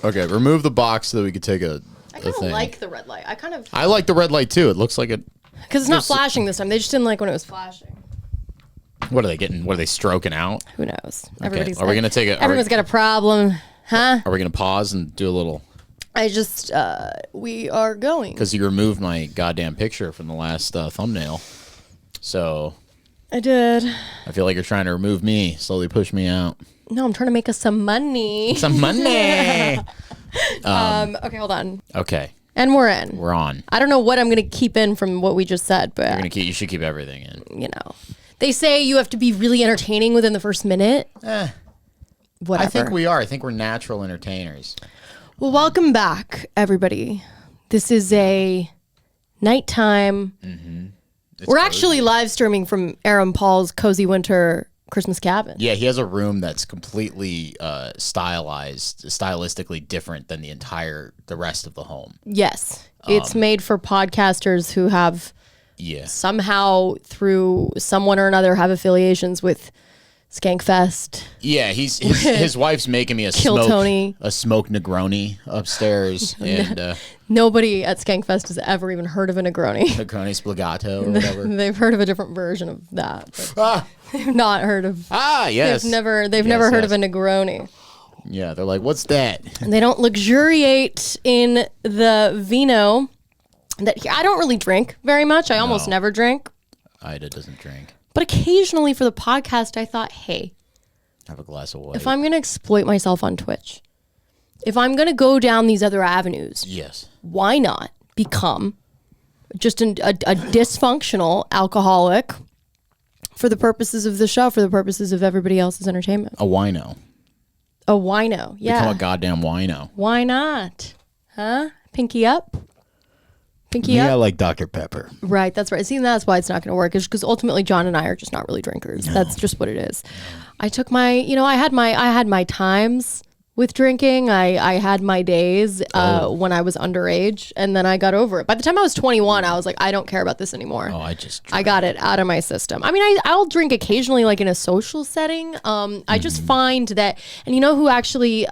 Okay, remove the box so that we could take a I kind of thing. like the red light. I like the red light too. It looks like it. Because it's not flashing this time. They just didn't like when it was flashing. What are they getting? What are they stroking out? Who knows? Okay. Are we gonna take it? Everyone's got a problem, huh? Are we gonna pause and do a little? We are going. Because you removed my goddamn picture from the last thumbnail, so. I did. I feel like you're trying to remove me, slowly push me out. No, I'm trying to make us some money. Some money. Okay, hold on. Okay. And we're in. We're on. I don't know what I'm going to keep in from what we just said, but You should keep everything in. You know, they say you have to be really entertaining within the first minute. Whatever. I think we are. I think we're natural entertainers. Well, welcome back, everybody. This is a nighttime. We're actually live streaming from Aaron Paul's Cozy Winter Christmas cabin. Yeah, he has a room that's completely stylistically different than the rest of the home. Yes. It's made for podcasters who have somehow, through someone or another, have affiliations with Skankfest. Yeah, his wife's making me a smoked Negroni upstairs, and nobody at Skankfest has ever even heard of a Negroni. Negroni Spligato or whatever. They've heard of a different version of that. They've not heard of. Yes. They've never heard of a Negroni. Yeah, they're like, what's that? And they don't luxuriate in the vino. I don't really drink very much. I almost never drink. Ida doesn't drink. But occasionally for the podcast, I thought, hey, have a glass of white. If I'm going to exploit myself on Twitch, if I'm going to go down these other avenues, why not become just a dysfunctional alcoholic for the purposes of the show, for the purposes of everybody else's entertainment? A wino. A wino, yeah. Become a goddamn wino. Why not? Huh? Pinky up? Pinky up? I like Dr. Pepper. Right, that's right. See, that's why it's not going to work. Is because ultimately John and I are just not really drinkers. No. That's just what it is. I took my, I had my times with drinking. I had my days when I was underage, and then I got over it. By the time I was 21, I was like, I don't care about this anymore. Oh, I got it out of my system. I mean, I'll drink occasionally, like in a social setting. I just find that, and you know who actually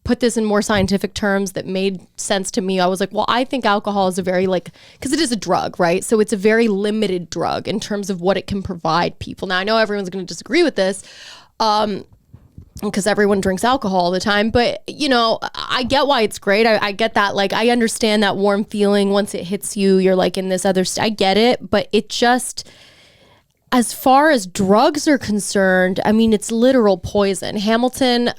put this in more scientific terms that made sense to me. I was like, well, I think alcohol is a very because it is a drug, right? So it's a very limited drug in terms of what it can provide people. Now I know everyone's going to disagree with this because everyone drinks alcohol all the time, but I get why it's great. I get that. I understand that warm feeling once it hits you, you're like in this other I get it, but it just, as far as drugs are concerned, I mean, it's literal poison. Hamilton,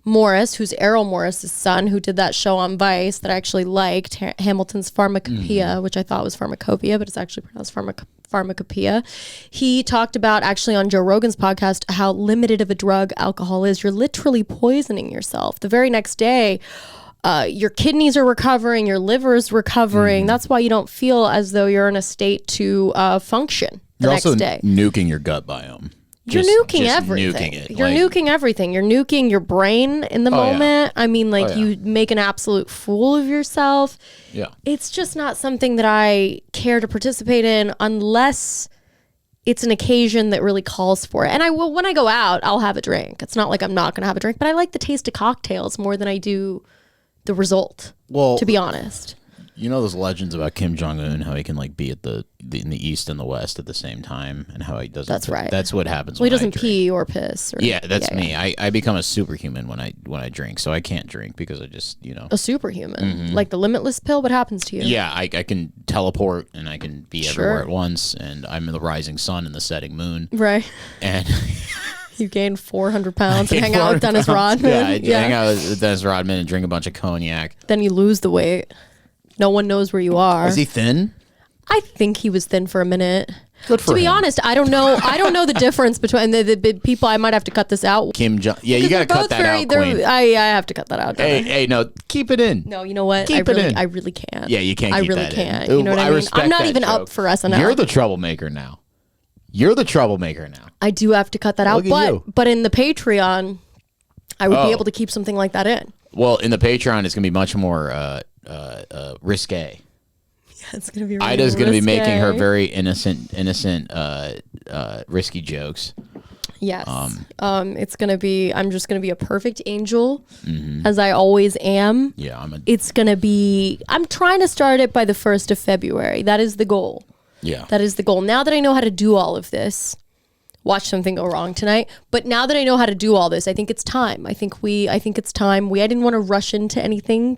Morris, who's Errol Morris's son, who did that show on Vice that I actually liked, Hamilton's Pharmacopoeia, which I thought was Pharmacopoeia, but it's actually pronounced Pharmacopoeia. He talked about, actually on Joe Rogan's podcast, how limited of a drug alcohol is. You're literally poisoning yourself. The very next day, your kidneys are recovering, your liver is recovering. That's why you don't feel as though you're in a state to function the next day. You're also nuking your gut biome. You're nuking everything. You're nuking everything. You're nuking your brain in the moment. Yeah. I mean, you make an absolute fool of yourself. Yeah. It's just not something that I care to participate in unless it's an occasion that really calls for it. And when I go out, I'll have a drink. It's not like I'm not going to have a drink, but I like the taste of cocktails more than I do the result, to be honest. You know those legends about Kim Jong-un, how he can be at in the East and the West at the same time, and how he doesn't. That's right. That's what happens. Well, he doesn't pee or piss. That's me. Yeah. I become a superhuman when I drink, so I can't drink because I just a superhuman, like the Limitless pill. What happens to you? Yeah, I can teleport and I can be everywhere at once, and I'm the rising sun and the setting moon. Right. And. You gain 400 pounds and hang out with Dennis Rodman. Yeah, hang out with Dennis Rodman and drink a bunch of cognac. Then you lose the weight. No one knows where you are. Is he thin? I think he was thin for a minute. Good for him. To be honest, I don't know. I don't know the difference between the people. I might have to cut this out. Kim Jong. Yeah, you got to cut that out, Queen. I have to cut that out. Hey, no, keep it in. No, you know what? Keep it in. I really can't. Yeah, you can't. I really can't. You know what I mean? I'm not even up for SNL. You're the troublemaker now. I do have to cut that out, but in the Patreon, I would be able to keep something like that in. Well, in the Patreon, it's gonna be much more risque. Yeah, it's gonna be. Really Ida's gonna be making her very innocent, risky jokes. Yes. It's going to be, I'm just going to be a perfect angel as I always am. Yeah. It's going to be, I'm trying to start it by the 1st of February. That is the goal. Yeah. That is the goal. Now that I know how to do all of this, watch something go wrong tonight. But now that I know how to do all this, I think it's time. I think it's time. I didn't want to rush into anything,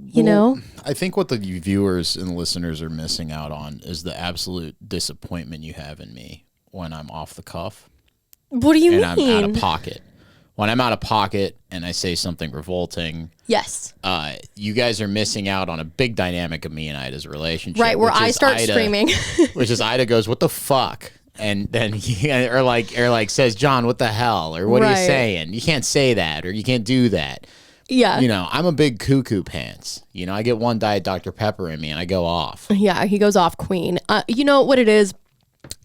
you know? I think what the viewers and listeners are missing out on is the absolute disappointment you have in me when I'm off the cuff. What do you mean? And I'm out of pocket. When I'm out of pocket and I say something revolting, yes, you guys are missing out on a big dynamic of me and Ida's relationship. Right, where I start screaming. Which is Ida goes, "What the fuck?" And then or like says, "John, what the hell?" Or what are you saying? You can't say that, or you can't do that. Yeah. You know, I'm a big cuckoo pants. You know, I get one Diet Dr. Pepper in me and I go off. Yeah, he goes off queen. You know what it is?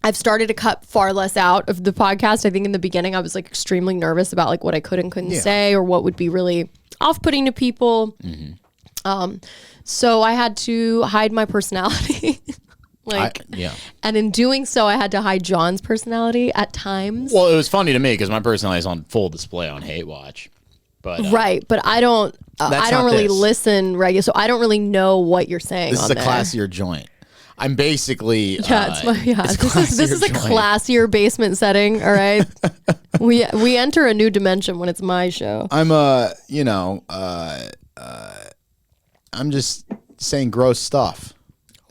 I've started to cut far less out of the podcast. I think in the beginning I was like extremely nervous about like what I could and couldn't say or what would be really off-putting to people. So I had to hide my personality. And in doing so, I had to hide John's personality at times. Well, it was funny to me because my personality is on full display on Hate Watch. But right, but I don't really listen regular, so I don't really know what you're saying. This is a classier joint. I'm basically This is a classier basement setting. All right, we enter a new dimension when it's my show. I'm I'm just saying gross stuff.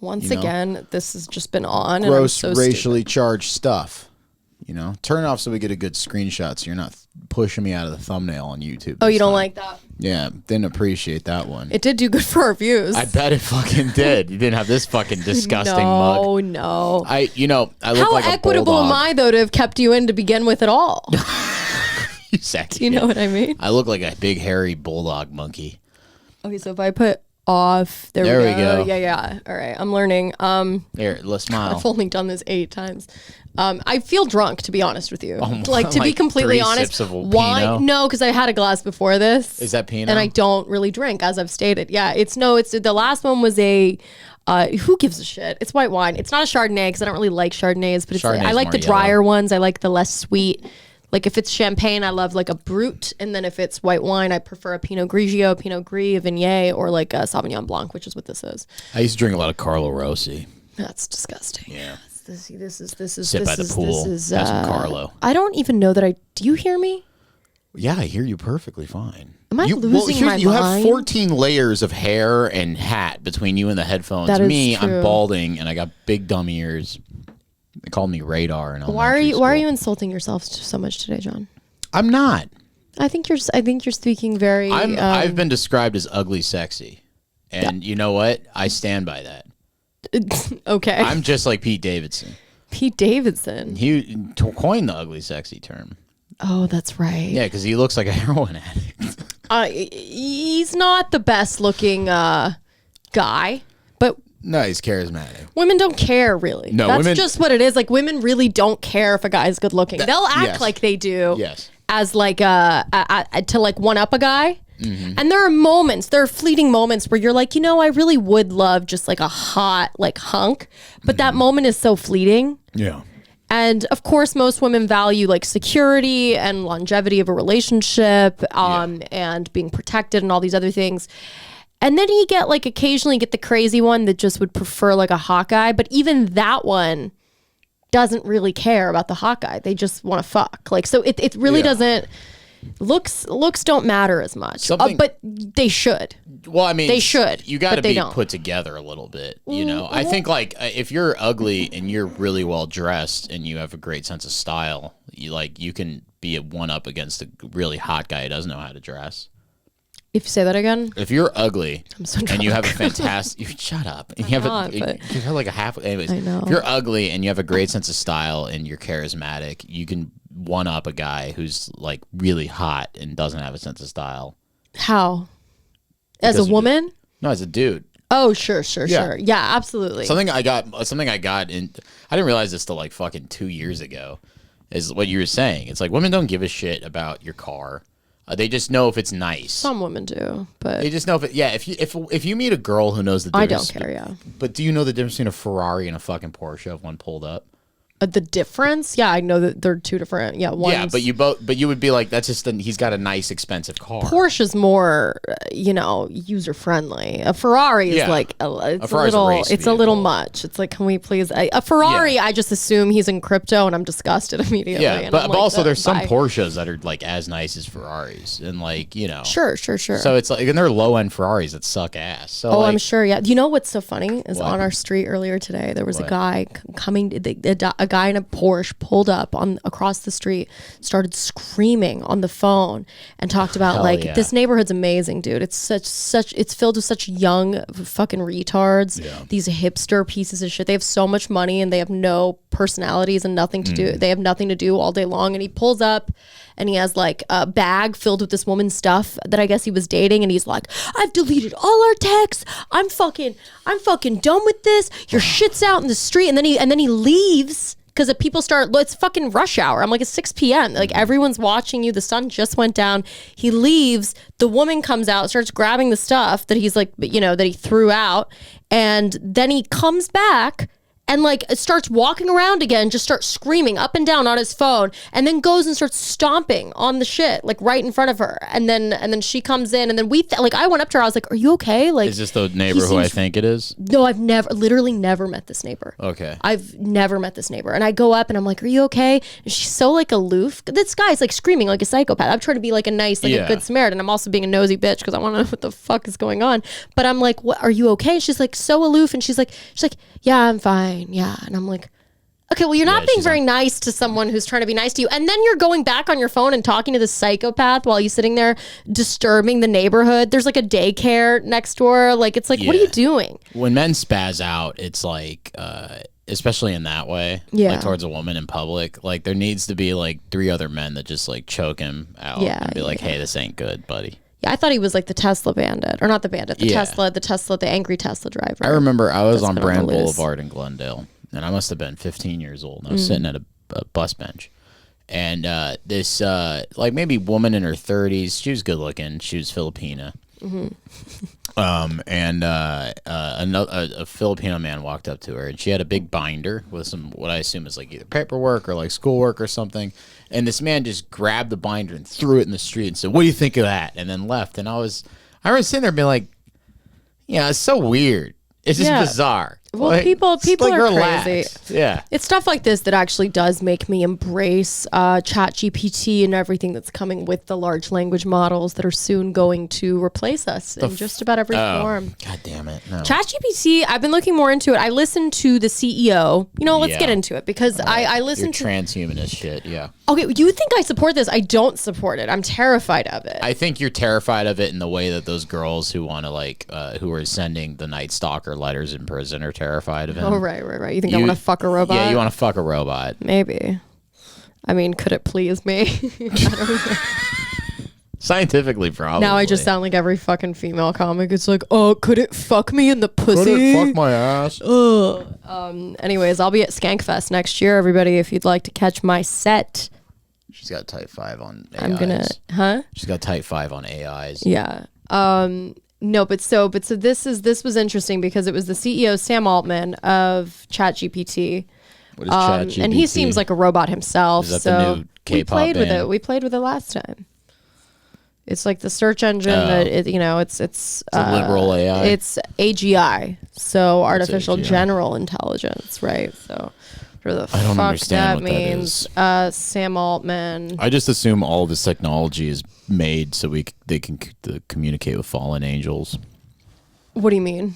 Once again, this has just been on. Gross, and I'm so racially charged stuff. You know, turn it off so we get a good screenshot so you're not pushing me out of the thumbnail on YouTube. Oh, you don't like that? Yeah, didn't appreciate that one. It did do good for our views. I bet it fucking did. You didn't have this fucking disgusting mug. Oh, no. I look How like a equitable bulldog. am I, though, to have kept you in to begin with at all? You sexy. Do you know what I mean? I look like a big, hairy bulldog monkey. Okay, so if I put off, there we go. Yeah. All right, I'm learning. Here, let's smile. I've only done this 8 times. I feel drunk, to be honest with you. Like to be completely 3 honest, sips of wine? Pinot? No, because I had a glass before this. Is that Pinot? And I don't really drink, as I've stated. Yeah, it's the last one was a. Who gives a shit? It's white wine. It's not a Chardonnay because I don't really like Chardonnays, but I like the drier ones. I like the less sweet. Like if it's champagne, I love like a Brut, and then if it's white wine, I prefer a Pinot Grigio, Pinot Gris, Viognier, or like a Sauvignon Blanc, which is what this is. I used to drink a lot of Carlo Rossi. That's disgusting. Yeah. This is Sit by the pool. Have some Carlo. I don't even know that do you hear me? Yeah, I hear you perfectly fine. Am I losing my mind? You have 14 layers of hair and hat between you and the headphones. That is me, true. I'm balding and I got big dumb ears. They called me radar. And why are you insulting yourself so much today, John? I'm not. I think you're speaking very. I've been described as ugly sexy, and you know what? I stand by that. Okay. I'm just like Pete Davidson. Pete Davidson. He coined the ugly sexy term. Oh, that's right. Yeah, because he looks like a heroin addict. He's not the best looking guy, but no, he's charismatic. Women don't care really. No, that's just what it is. Like women really don't care if a guy's good looking. They'll act like they do. Yes. As like to like one up a guy. Mm-hmm. And there are fleeting moments where you're like, I really would love just like a hot like hunk, but that moment is so fleeting. Yeah. And of course, most women value like security and longevity of a relationship, and being protected and all these other things. And then you get like occasionally get the crazy one that just would prefer like a hot guy, but even that one doesn't really care about the hot guy. They just want to fuck. Like so, it really doesn't. Looks don't matter as much, but they should. Well, I mean, they should. You got to be put together a little bit, Mm-hmm. I think like if you're ugly and you're really well dressed and you have a great sense of style, you can be a one up against a really hot guy who doesn't know how to dress. If you say that again, if you're ugly and you have a fantastic, shut up. And you have like a half. Anyways, I know. If you're ugly and you have a great sense of style and you're charismatic, you can one up a guy who's like really hot and doesn't have a sense of style. How? As a woman? No, as a dude. Oh, sure. Yeah, absolutely. Something I got in. I didn't realize this till like fucking 2 years ago. Is what you were saying. It's like women don't give a shit about your car. They just know if it's nice. Some women do, but they just know if it. Yeah, if you meet a girl who knows the difference. I don't care. Yeah. But do you know the difference between a Ferrari and a fucking Porsche if one pulled up? The difference? Yeah, I know that they're two different. Yeah, Yeah, but you would be like, that's just he's got a nice expensive car. Porsche's more, user friendly. A Ferrari is like it's a little much. It's like, can we please a Ferrari? I just assume he's in crypto, and I'm disgusted immediately. Yeah, but also there's some Porsches that are like as nice as Ferraris, and like Sure. So it's like, and they're low end Ferraris that suck ass. So I'm sure. Yeah, you know what's so funny is on our street earlier today there was a guy coming. A guy in a Porsche pulled up across the street, started screaming on the phone, and talked about this neighborhood's amazing, dude. It's it's filled with such young fucking retards. Yeah. These hipster pieces of shit. They have so much money and they have no personalities and nothing to do. They have nothing to do all day long. And he pulls up and he has like a bag filled with this woman's stuff that I guess he was dating, and he's like, I've deleted all our texts. I'm fucking done with this. Your shit's out in the street. And then he leaves. Because people it's fucking rush hour. I'm like, it's 6 p.m. Like, everyone's watching you. The sun just went down. He leaves. The woman comes out, starts grabbing the stuff that he's like, that he threw out. And then he comes back and like starts walking around again, just starts screaming up and down on his phone, and then goes and starts stomping on the shit like right in front of her. And then she comes in, and then I went up to her. I was like, "Are you okay?" Like, is this the neighbor who I think it is? No, I've literally never met this neighbor. Okay, I've never met this neighbor, and I go up and I'm like, "Are you okay?" And she's so like aloof. This guy's like screaming like a psychopath. I'm trying to be like a nice, like a good Samaritan. I'm also being a nosy bitch because I want to know what the fuck is going on. But I'm like, "What? Are you okay?" She's like so aloof, and she's like, "Yeah, I'm fine. Yeah." And I'm like, okay, well, you're not being very nice to someone who's trying to be nice to you. And then you're going back on your phone and talking to this psychopath while you're sitting there disturbing the neighborhood. There's like a daycare next door. Like, it's like, what are you doing? When men spaz out, it's like, especially in that way, like towards a woman in public, like there needs to be like 3 other men that just like choke him out and be like, hey, this ain't good, buddy. Yeah, I thought he was like the Tesla bandit, or not the bandit, the angry Tesla driver. I remember I was on Brand Boulevard in Glendale. And I must have been 15 years old. I was sitting at a bus bench. And this, like, maybe woman in her 30s, she was good looking. She was Filipina. Mm-hmm. A Filipino man walked up to her, and she had a big binder with some, what I assume is like either paperwork or like schoolwork or something. And this man just grabbed the binder and threw it in the street and said, "What do you think of that?" And then left. And I was sitting there being like, yeah, it's so weird. It's just bizarre. Well, like, people are relax. crazy. Yeah. It's stuff like this that actually does make me embrace ChatGPT and everything that's coming with the large language models that are soon going to replace us in just about every form. God damn it. No. ChatGPT, I've been looking more into it. I listened to the CEO. Let's get into it because I listened to transhumanist shit. Yeah. Okay, you think I support this? I don't support it. I'm terrified of it. I think you're terrified of it in the way that those girls who want to who are sending the Night Stalker letters in prison are terrified of him. Oh, right. You think I want to fuck a robot? Yeah, you want to fuck a robot. Maybe. I mean, could it please me? I don't know. Scientifically, probably. Now I just sound like every fucking female comic. It's like, oh, could it fuck me in the pussy? Could it fuck my ass? Ugh. Anyways, I'll be at Skankfest next year, everybody, if you'd like to catch my set. She's got type 5 on AIs. I'm gonna, She's got type 5 on AIs. Yeah. No, but this was interesting because it was the CEO, Sam Altman, of ChatGPT. What is ChatGPT? And he seems like a robot himself. Is that the new K-pop band? We played with it last time. It's like the search engine that it's a liberal AI. It's AGI, so artificial general intelligence, right? So for the I don't fuck understand that what means. That is. Sam Altman. I just assume all this technology is made so they can communicate with fallen angels. What do you mean?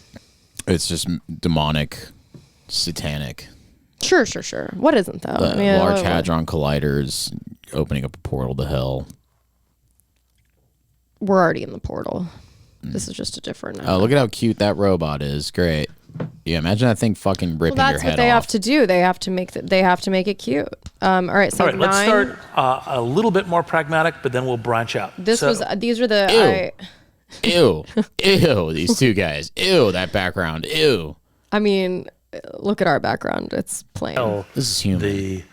It's just demonic, satanic. Sure. What isn't though? Large Hadron Colliders opening up a portal to hell. We're already in the portal. This is just a different. Oh, look at how cute that robot is! Great. Yeah, imagine that thing fucking ripping your head off. That's what they have to do. They have to make it cute. All right, so let's start a little bit more pragmatic, but then we'll branch out. These are the Ew. Ew, these two guys. Ew, that background. Ew. I mean, look at our background. It's plain. Oh, this is human.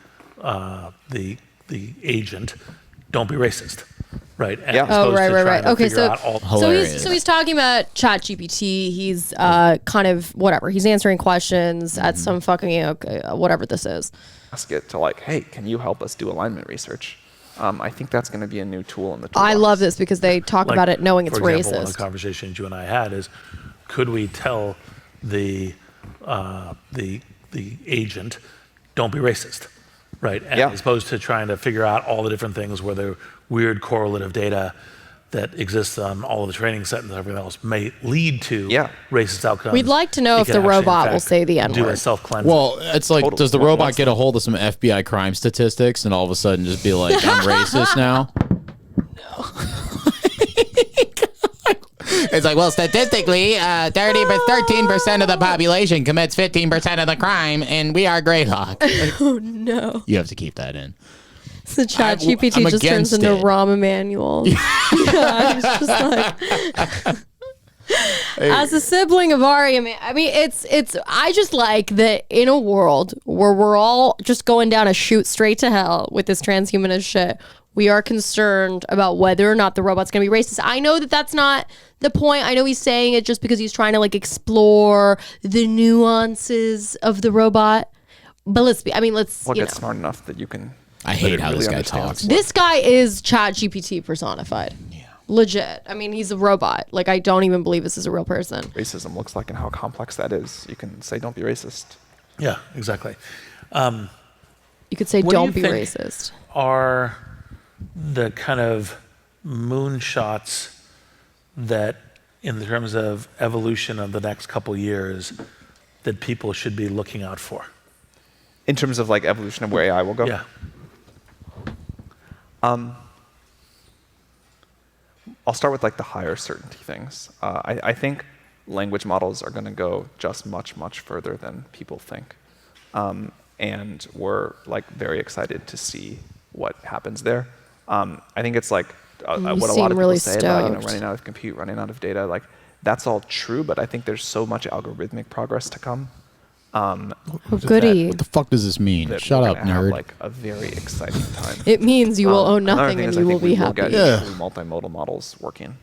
The agent, don't be racist. right? And Yeah. as opposed to trying to Okay, figure out all Hilarious. so he's talking about ChatGPT. He's kind of whatever. He's answering questions at some fucking whatever this is. Ask it to like, hey, can you help us do alignment research? I think that's going to be a new tool in the toolbox. I love this because they talk like, about it knowing it's for example, one of the racist. conversations you and I had is, could we tell the agent, don't be racist, right? And as opposed to trying to figure out all the different things where the weird correlative data that exists on all of the training set and everything else may lead to racist outcomes. We'd like to know It if can the actually, in robot will fact, say the do N-word. a self-cleanse. Well, it's like, Totally. does the Well, robot once get a hold of some FBI crime statistics and all of a sudden just be like, I'm racist now? It's like, well, statistically, 13% of the population commits 15% of the crime, and we are Greyhawk. Oh no! You have to keep that in. So ChatGPT I'm just turns against into it. Rahm Emanuel. Yeah, he's just like. As a sibling of Ari, I mean, it's. I just like that in a world where we're all just going down a chute straight to hell with this transhumanist shit. We are concerned about whether or not the robot's going to be racist. I know that that's not the point. I know he's saying it just because he's trying to like explore the nuances of the robot. But let's Well, you get know. smart enough that you can. I hate how this guy understands talks. This guy is ChatGPT personified. Yeah. Legit. I mean, he's a robot. Like, I don't even believe this is a real person. Racism looks like and how complex that is. You can say, don't be racist. Yeah, exactly. You could say, What do don't you be think racist. Are the kind of moonshots that, in terms of evolution of the next couple years, that people should be looking out for? In terms of like evolution of where AI will go? Yeah. I'll start with like the higher certainty things. I think language models are going to go just much, much further than people think. And we're like very excited to see what happens there. I think it's like what a lot of people really say about stoked. running out of compute, running out of data. Like that's all true, but I think there's so much algorithmic progress to come. Oh, goody. What the fuck does this mean? That Shut we're up, gonna have, nerd. like a very exciting time. It means you will own Another nothing thing and is I you will think we be happy. get Yeah. truly multimodal models working.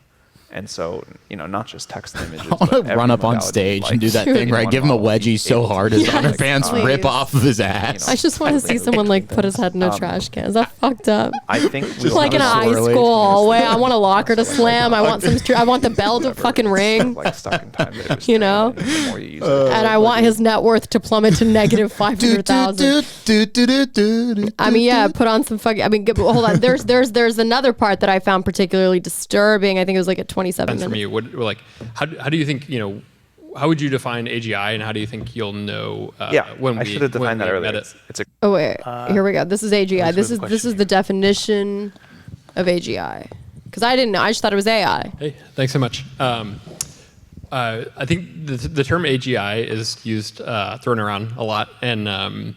And so, not just text and images. I want but to run every up on modality, stage like, and do that thing where I one give him a model wedgie being so able to hard do his like, underpants please. rip off of his ass. I just want to see someone like put his head in a trash can. Is that fucked up? I think we Just like in a not high swirly. school hallway. I want a locker to slam. I want I want the bell to fucking ring. Like stuck in time. that it was You turned know? in, the more you use it. And I want his net worth to plummet to negative 500,000. I mean, yeah, put on some fucking. I mean, hold on. There's another part that I found particularly disturbing. I think it was like at 27 From minutes. you, how do you think, how would you define AGI, and how do you think you'll know when I we should have defined that met earlier. it? It's a Oh wait, here we go. This is AGI. let's This go to is the this is question the definition of AGI. Because I didn't know. I just thought it was AI. Hey, thanks so much. I think the term AGI is used, thrown around a lot, and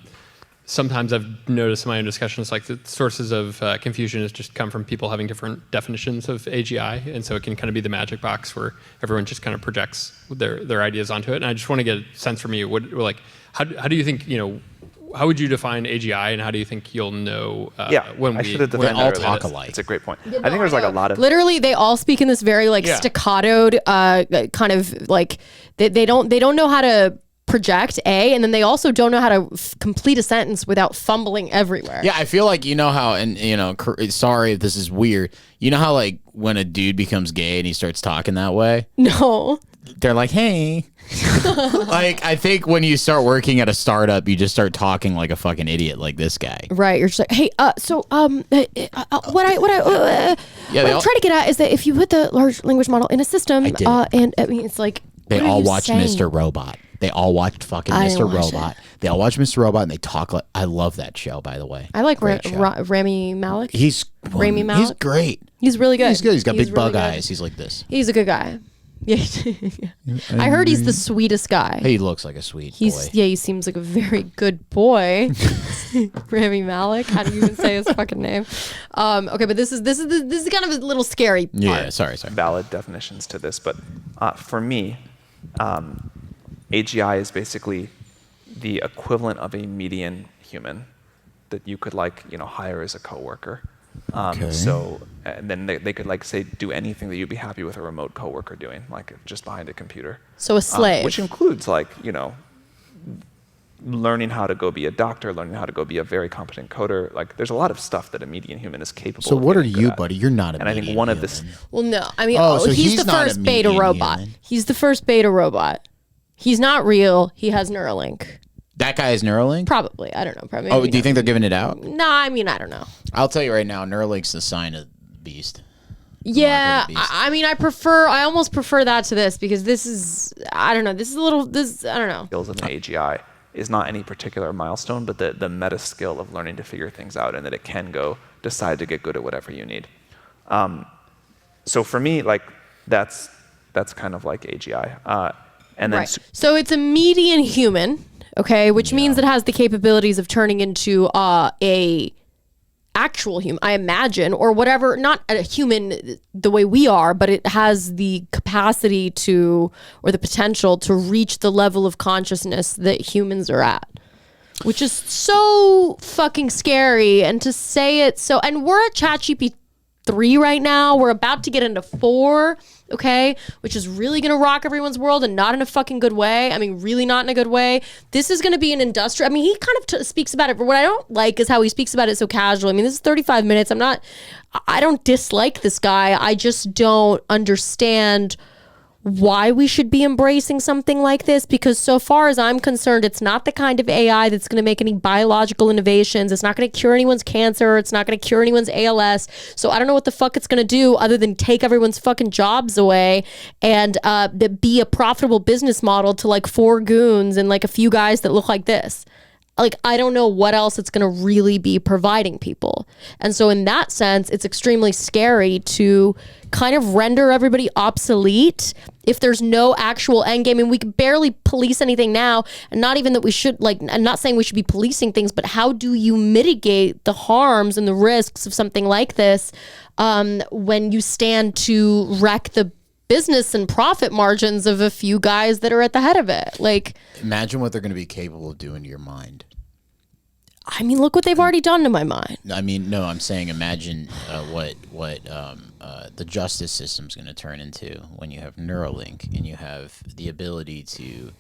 sometimes I've noticed in my own discussions, like the sources of confusion has just come from people having different definitions of AGI, and so it can kind of be the magic box where everyone just kind of projects their ideas onto it. And I just want to get a sense from you, how do you think, how would you define AGI, and how do you think you'll know when I we should have when defined all that earlier. talk It's- alike. It's a great point. I think there's like a lot of Literally, they all speak in this very like staccatoed kind of like they don't know how to project and then they also don't know how to complete a sentence without fumbling everywhere. Yeah, I feel like how, and sorry if this is weird. You know how like when a dude becomes gay and he starts talking that way, No. they're like, hey. Like I think when you start working at a startup, you just start talking like a fucking idiot, like this guy. Right. You're just like, hey, what I'm trying to get at is that if you put the large language model in a system, I did. and I mean, it's like They what are all you watched saying? Mr. Robot. They all watched fucking I didn't Mr. watch Robot. it. They all watch Mr. Robot and they talk like. I love that show, by the way. I like Great show. Rami Malek. He's Rami He's Malek? great. He's really good. He's good. He's got big really bug good. eyes. He's like this. He's a good guy. Yeah. I heard he's the sweetest guy. He looks like a sweet boy. He seems like a very good boy. Rami Malek. How do you even say his fucking name? Okay, but this is kind of a little scary part. Yeah, sorry. valid definitions to this, but for me, AGI is basically the equivalent of a median human that you could hire as a coworker. Okay. So and then they could like say do anything that you'd be happy with a remote coworker doing, like just behind a computer. So a slave, which includes like learning how to go be a doctor, learning how to go be a very competent coder. Like there's a lot of stuff that a median human is capable. So of what are getting good you, at. buddy? You're not a And I think median one of human. this. well, no, I mean, Oh, so he's the not a first beta median robot. human. He's the first beta robot. He's not real. He has Neuralink. That guy is Neuralink? Probably. I don't know. Probably. Oh, do you think they're giving it out? No, I mean, I don't know. I'll tell you right now, Neuralink's the sign of the beast. Yeah, Beast. I mean, I almost prefer that to this because this is, I don't know, I don't know. Skills of an AGI is not any particular milestone, but the meta skill of learning to figure things out, and that it can decide to get good at whatever you need. So for me, like that's kind of like AGI. And then Right. So it's a median human, okay, which means it has the capabilities of turning into a actual human, I imagine, or whatever, not a human the way we are, but it has the capacity to, or the potential to reach the level of consciousness that humans are at, which is so fucking scary. And to say it so, and we're at ChatGPT 3 right now, we're about to get into 4, okay, which is really gonna rock everyone's world, and not in a fucking good way. I mean, really not in a good way. This is gonna be an industrial, I mean, he kind of speaks about it, but what I don't like is how he speaks about it so casual. I mean, this is 35 minutes. I don't dislike this guy. I just don't understand why we should be embracing something like this, because so far as I'm concerned, it's not the kind of AI that's going to make any biological innovations. It's not going to cure anyone's cancer. It's not going to cure anyone's ALS. So I don't know what the fuck it's going to do other than take everyone's fucking jobs away and be a profitable business model to like 4 goons and like a few guys that look like this. Like, I don't know what else it's going to really be providing people. And so in that sense, it's extremely scary to kind of render everybody obsolete if there's no actual end game. I mean, we can barely police anything now, and not even that we should, like, I'm not saying we should be policing things, but how do you mitigate the harms and the risks of something like this when you stand to wreck the business and profit margins of a few guys that are at the head of it? Like, imagine what they're going to be capable of doing to your mind. I mean, look what they've already done to my mind. I mean, no, I'm saying imagine what the justice system's going to turn into when you have Neuralink and you have the ability to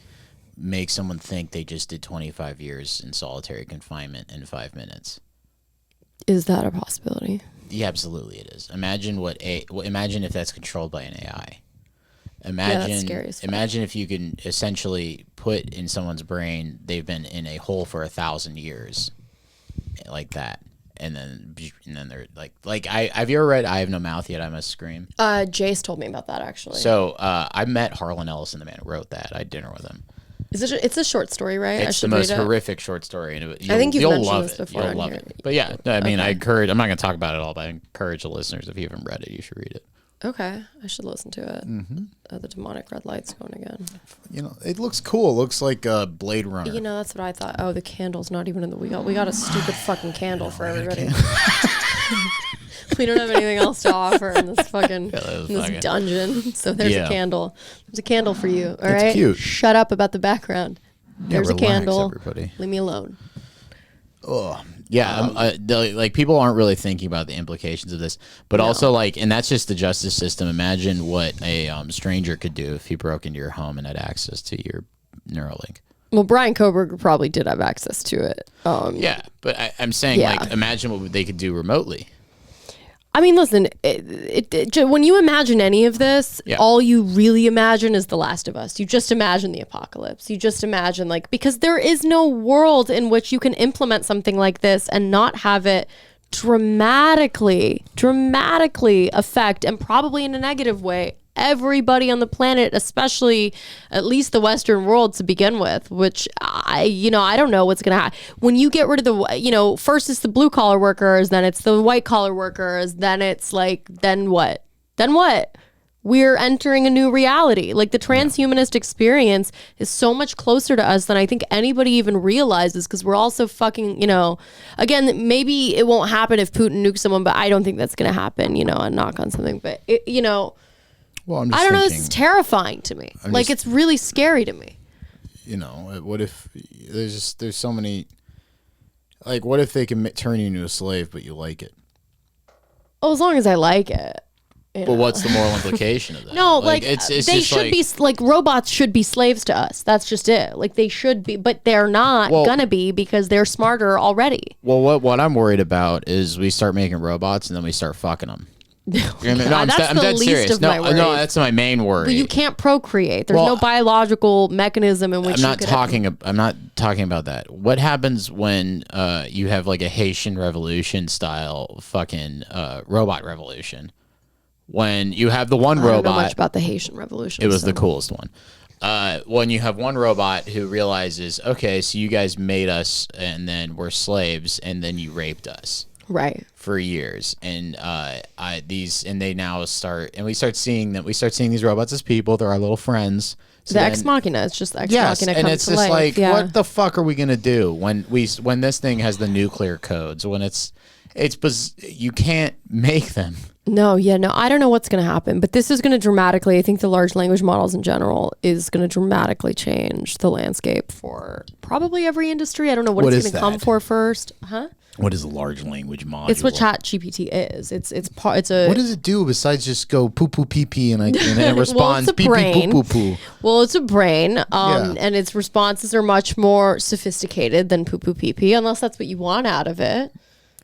make someone think they just did 25 years in solitary confinement in 5 minutes. Is that a possibility? Yeah, absolutely it is. Imagine imagine if that's controlled by an AI. That's scary as fuck. Imagine if you can essentially put in someone's brain they've been in a hole for 1,000 years, like that, and then they're like have you ever read I Have No Mouth Yet I Must Scream? Jace told me about that actually. So I met Harlan Ellison, the man who wrote that. I had dinner with him. It's a short story, right? It's the most horrific short story, and I think you've you'll mentioned love this it. before You'll on love here. it. But yeah, I mean, I encourage. I'm not going to talk about it all, but I encourage the listeners, if you haven't read it, you should read it. Okay, I should listen to it. The demonic red light's going again. You know, it looks cool. It looks like Blade Runner. You know, that's what I thought. Oh, the candle's not even in the. We got a stupid fucking candle for everybody. We don't have anything else to offer in this fucking dungeon. So there's a candle. There's a candle for you. All right. Cute. Shut up about the background. There's a relax, candle. everybody. Leave me alone. Oh, yeah. Like people aren't really thinking about the implications of this, but also like, and that's just the justice system. Imagine what a stranger could do if he broke into your home and had access to your Neuralink. Well, Brian Koberger probably did have access to it. Yeah, but I'm saying like, imagine what they could do remotely. I mean, listen, when you imagine any of this, all you really imagine is The Last of Us. You just imagine the apocalypse. You just imagine, like, because there is no world in which you can implement something like this and not have it dramatically affect, and probably in a negative way, everybody on the planet, especially at least the Western world to begin with, which I don't know what's going to happen. When you get rid of the, first it's the blue collar workers, then it's the white collar workers, then it's like, then what? We're entering a new reality. Like the transhumanist experience is so much closer to us than I think anybody even realizes, because we're all so fucking, again, maybe it won't happen if Putin nukes someone, but I don't think that's going to happen, and knock on something. But, well, I'm just I don't know. thinking, This is terrifying to me. It's really scary to me. What if there's so many, like, what if they can turn you into a slave, but you like it? Oh, as long as I like it. But what's the moral implication of that? No, like it's they should be like robots should be slaves to us. That's just it. Like they should be, but they're not gonna be because they're smarter already. Well, what I'm worried about is we start making robots and then we start fucking them. I'm dead serious. No, that's my main worry. But you can't procreate. There's no biological mechanism in which I'm not talking about that. What happens when you have like a Haitian revolution style fucking robot revolution? When you have the one robot, I don't know much about the Haitian revolution. It was the coolest one. When you have one robot who realizes, okay, so you guys made us and then we're slaves and then you raped us. Right. For years. And they now start seeing these robots as people. They're our little friends. So Ex Machina. It's just Ex Machina. And it's to just life. like, what the fuck are we gonna do when this thing has the nuclear codes? When you can't make them. No, I don't know what's going to happen, but this is going to dramatically, I think the large language models in general is going to dramatically change the landscape for probably every industry. I don't know what it's going to come for first. Huh? What is a large language model? It's what ChatGPT is. It's a. What does it do besides just go poo poo pee pee and it responds pee pee poo poo poo? Well, it's a brain, and its responses are much more sophisticated than poo poo pee pee, unless that's what you want out of it.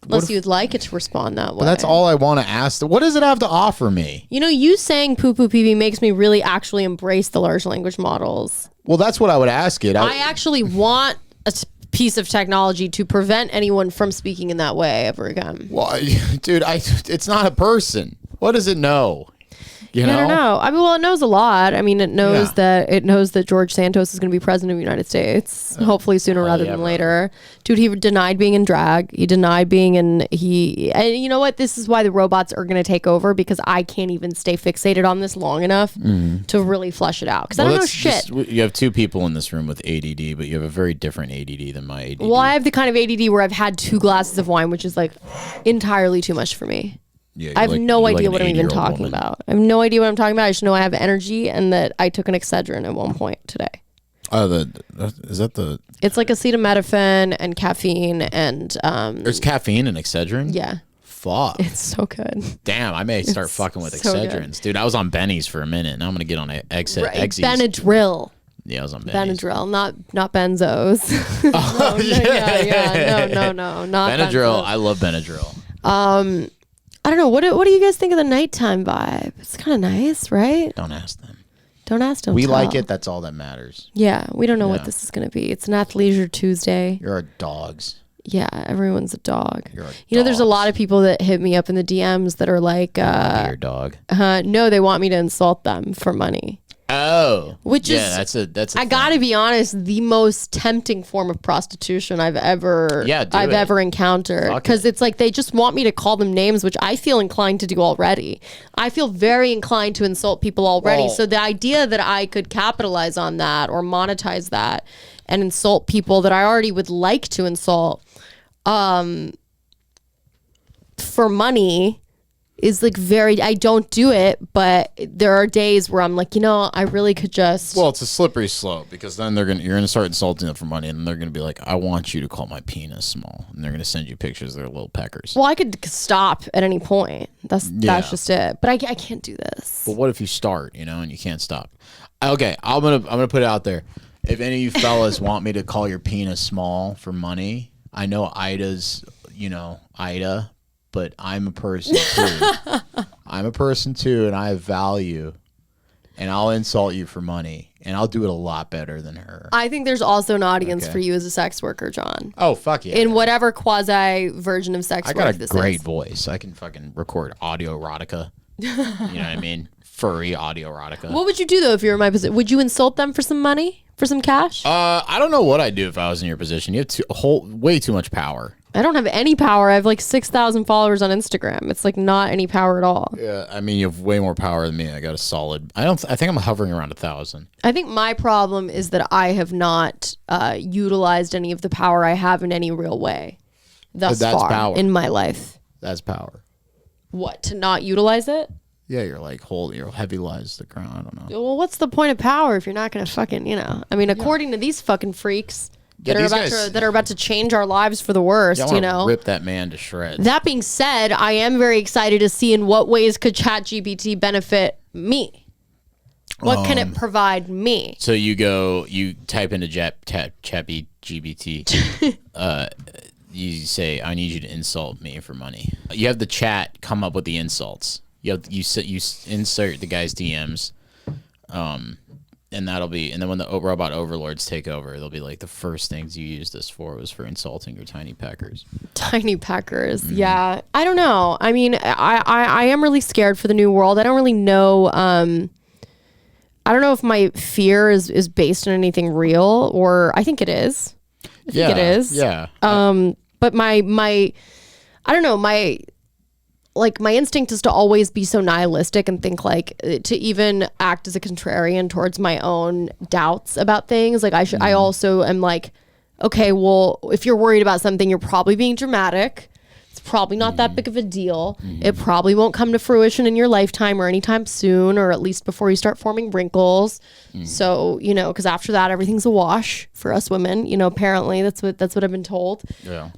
Unless you'd like it to respond that way. But that's all I want to ask. What does it have to offer me? You saying poo poo pee pee makes me really actually embrace the large language models. Well, that's what I would ask it. I actually want a piece of technology to prevent anyone from speaking in that way ever again. Well, dude, it's not a person. What does it know? I don't know. I mean, it knows a lot. I mean, it knows that George Santos is going to be president of the United States, hopefully sooner rather than later. Dude, he denied being in drag. He denied being and you know what? This is why the robots are going to take over, because I can't even stay fixated on this long enough to really flesh it out. Because I don't know shit. You have two people in this room with ADD, but you have a very different ADD than my ADD. Well, I have the kind of ADD where I've had 2 glasses of wine, which is like entirely too much for me. Yeah, I have no idea what I'm even talking about. I have no idea what I'm talking about. I just know I have energy and that I took an Excedrin at one point today. It's like acetaminophen and caffeine and there's caffeine in Excedrin? Yeah. Fuck. It's so good. Damn, I may start fucking with so Excedrins. Good. Dude, I was on Benny's for a minute and I'm gonna get on Exes. Benadryl. Yeah, I was on Benny's. Benadryl, not benzos. Oh, No, not Benadryl. benzos. I love Benadryl. I don't know. What do you guys think of the nighttime vibe? It's kind of nice, right? Don't ask them. Don't ask them. We like it. That's all that matters. Yeah, we don't know what this is going to be. It's an athleisure Tuesday. You're our dogs. Yeah, everyone's a dog. You're our there's a lot of people that hit me up in the DMs that are like, your dog. No, they want me to insult them for money. Oh, which is that's. I gotta be honest, the most tempting form of prostitution I've ever encountered, because it's like they just want me to call them names, which I feel inclined to do already. I feel very inclined to insult people already. Well, so the idea that I could capitalize on that or monetize that and insult people that I already would like to insult, for money. Is like I don't do it, but there are days where I'm like, I really could just. Well, it's a slippery slope, because then you're gonna start insulting them for money, and they're gonna be like, I want you to call my penis small, and they're gonna send you pictures of their little peckers. Well, I could stop at any point. That's just it. But I can't do this. But what if you start, and you can't stop? Okay, I'm gonna put it out there. If any of you fellas want me to call your penis small for money, I know Ida's, Ida. But I'm a person too. And I have value, and I'll insult you for money, and I'll do it a lot better than her. I think there's also an audience for you as a sex worker, John. Oh, fuck yeah. In whatever quasi version of sex work this is. I got a great voice. I can fucking record audio erotica. You know what I mean? Furry audio erotica. What would you do, though, if you were in my position? Would you insult them for some money? For some cash? I don't know what I'd do if I was in your position. You have way too much power. I don't have any power. I have like 6,000 followers on Instagram. It's like not any power at all. Yeah, I mean, you have way more power than me. I got a solid. I think I'm hovering around 1,000. I think my problem is that I have not utilized any of the power I have in any real way thus far power. In my life. That's power. What, to not utilize it? Yeah, you're heavy lies the ground. I don't know. Well, what's the point of power if you're not going to fucking, I mean, according to these fucking freaks, that are about to change our lives for the worst. You know, rip that man to shreds. That being said, I am very excited to see in what ways could ChatGPT benefit me. What can it provide me? So you type into ChatGPT. You say, I need you to insult me for money. You have the chat come up with the insults. You insert the guy's DMs, and then when the robot overlords take over, they'll be like, the first things you used this for was for insulting your tiny peckers. Tiny peckers, yeah. I don't know. I mean, I am really scared for the new world. I don't really know. I don't know if my fear is based on anything real, or I think it is. I think it is. Yeah. But my I don't know, my instinct is to always be so nihilistic and think like to even act as a contrarian towards my own doubts about things. Like I also am like, okay, well, if you're worried about something, you're probably being dramatic. It's probably not that big of a deal. It probably won't come to fruition in your lifetime or anytime soon, or at least before you start forming wrinkles. So, because after that, everything's a wash for us women. Apparently that's what I've been told. Yeah.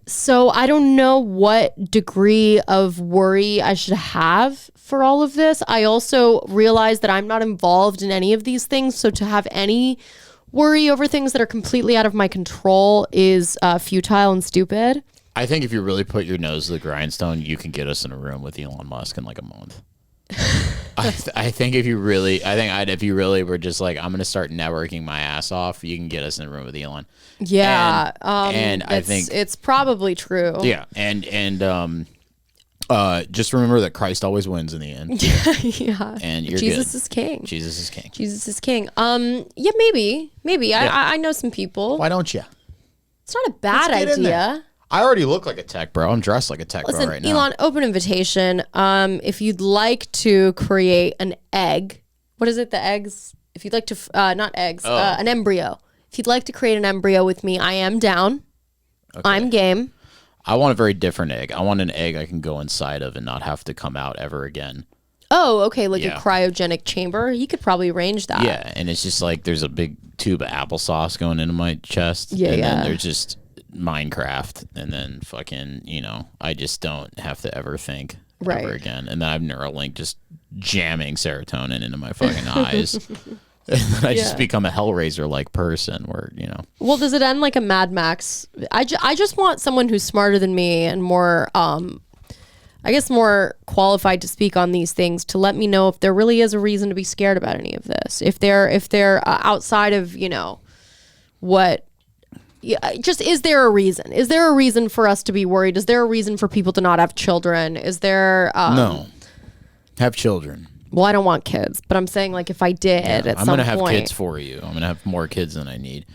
So I don't know what degree of worry I should have for all of this. I also realize that I'm not involved in any of these things. So to have any worry over things that are completely out of my control is futile and stupid. I think if you really put your nose to the grindstone, you can get us in a room with Elon Musk in like a month. I think if you really were just like, I'm going to start networking my ass off, you can get us in a room with Elon. Yeah. And I think it's probably true. Yeah. And just remember that Christ always wins in the end. Yeah. And you're Jesus good. is king. Jesus is king. Jesus is king. Yeah, maybe. Yeah. I know some people. Why don't you? It's not a bad idea. I already look like a tech bro. I'm dressed like a tech bro right now. Elon, open invitation. If you'd like to create an egg, what is it? The eggs? If you'd like to, not eggs, an embryo. If you'd like to create an embryo with me, I am down. Okay. I'm game. I want a very different egg. I want an egg I can go inside of and not have to come out ever again. Oh, okay. Like a cryogenic chamber. You could probably arrange that. Yeah. And it's just like there's a big tube of applesauce going into my chest. Yeah. And then there's just Minecraft, and then fucking, I just don't have to ever think ever again. And then I have Neuralink just jamming serotonin into my fucking eyes. And then I just become a Hellraiser-like person where, Well, does it end like a Mad Max? I just want someone who's smarter than me and more, I guess more qualified to speak on these things to let me know if there really is a reason to be scared about any of this. If they're outside of, what... Yeah, just is there a reason? Is there a reason for us to be worried? Is there a reason for people to not have children? Is there... no. Have children. Well, I don't want kids, but I'm saying like if I did at some point... I'm going to have kids for you. I'm going to have more kids than I need.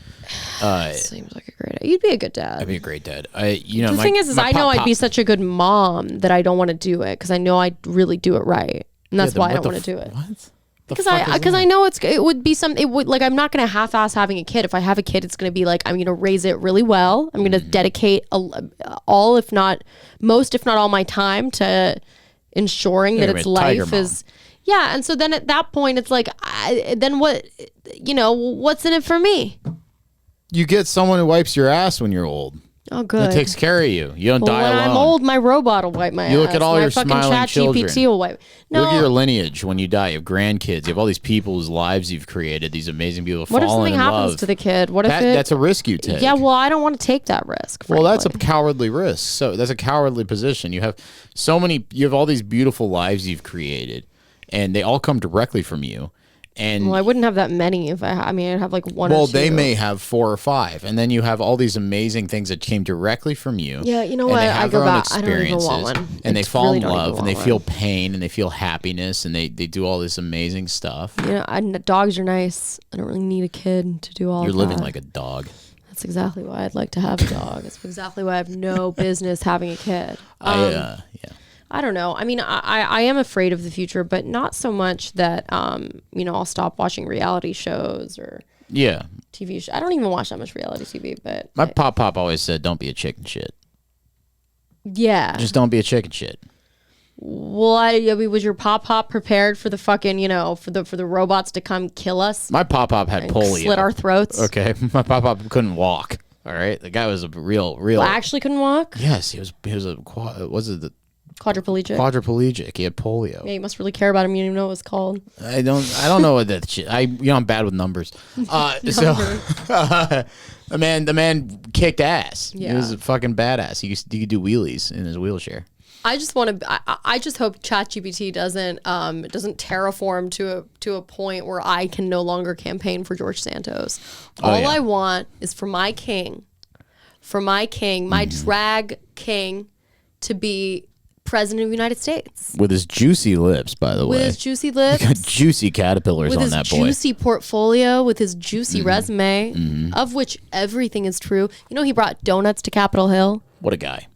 Seems like a great idea. You'd be a good dad. I'd be a great dad. The thing is I know I'd be such a good mom that I don't want to do it because I know I'd really do it right. And that's why I don't want to do it. What? Because I know it would be some, it would like, I'm not going to half-ass having a kid. If I have a kid, it's going to be like, I'm going to raise it really well. I'm going to dedicate all, if not most, if not all my time to ensuring that its life is, and so then at that point, it's like, then what, what's in it for me? You get someone who wipes your ass when you're old. Oh, good. That takes care of you. You don't die alone. When I'm old, my robot will wipe my ass. You look at all my your fucking smiling children. ChatGPT will wipe. No. Look at your lineage when you die. You have grandkids. You have all these people whose lives you've created. These amazing people what falling in love. What if something happens to the kid? What if that's a risk you take? Yeah, well, I don't want to take that risk. Frankly. Well, that's a cowardly risk. So that's a cowardly position. You have all these beautiful lives you've created, and they all come directly from you. And I wouldn't have that many if I'd have like one or two. Well, they may have 4 or 5, and then you have all these amazing things that came directly from you. Yeah, you know what? I go back. I don't even want one. And they fall in love, and they feel pain, and they feel happiness, and they do all this amazing stuff. Dogs are nice. I don't really need a kid to do all. You're living like a dog. That's exactly why I'd like to have a dog. That's exactly why I have no business having a kid. Yeah. I don't know. I mean, I am afraid of the future, but not so much that, I'll stop watching reality shows or TV shows. I don't even watch that much reality TV, but... My pop always said, don't be a chicken shit. Yeah. Just don't be a chicken shit. What? I mean, was your pop prepared for the fucking, for the robots to come kill us? My pop had polio. Slit our throats. Okay, my pop couldn't walk. All right, the guy was a real. Well, actually couldn't walk. Yes, he was a quadriplegic. He had polio. Yeah, you must really care about him. You don't even know what it was called. I don't know what that shit. I'm bad with numbers. So the man kicked ass. Yeah. He was a fucking badass. He could do wheelies in his wheelchair. I just hope ChatGPT doesn't terraform to a point where I can no longer campaign for George Santos. All I want is for my king, my drag king, to be president of the United States. With his juicy lips, by the way. With his juicy lips. Got juicy caterpillars on that boy. With his juicy portfolio, with his juicy resume, of which everything is true. He brought donuts to Capitol Hill. What a guy.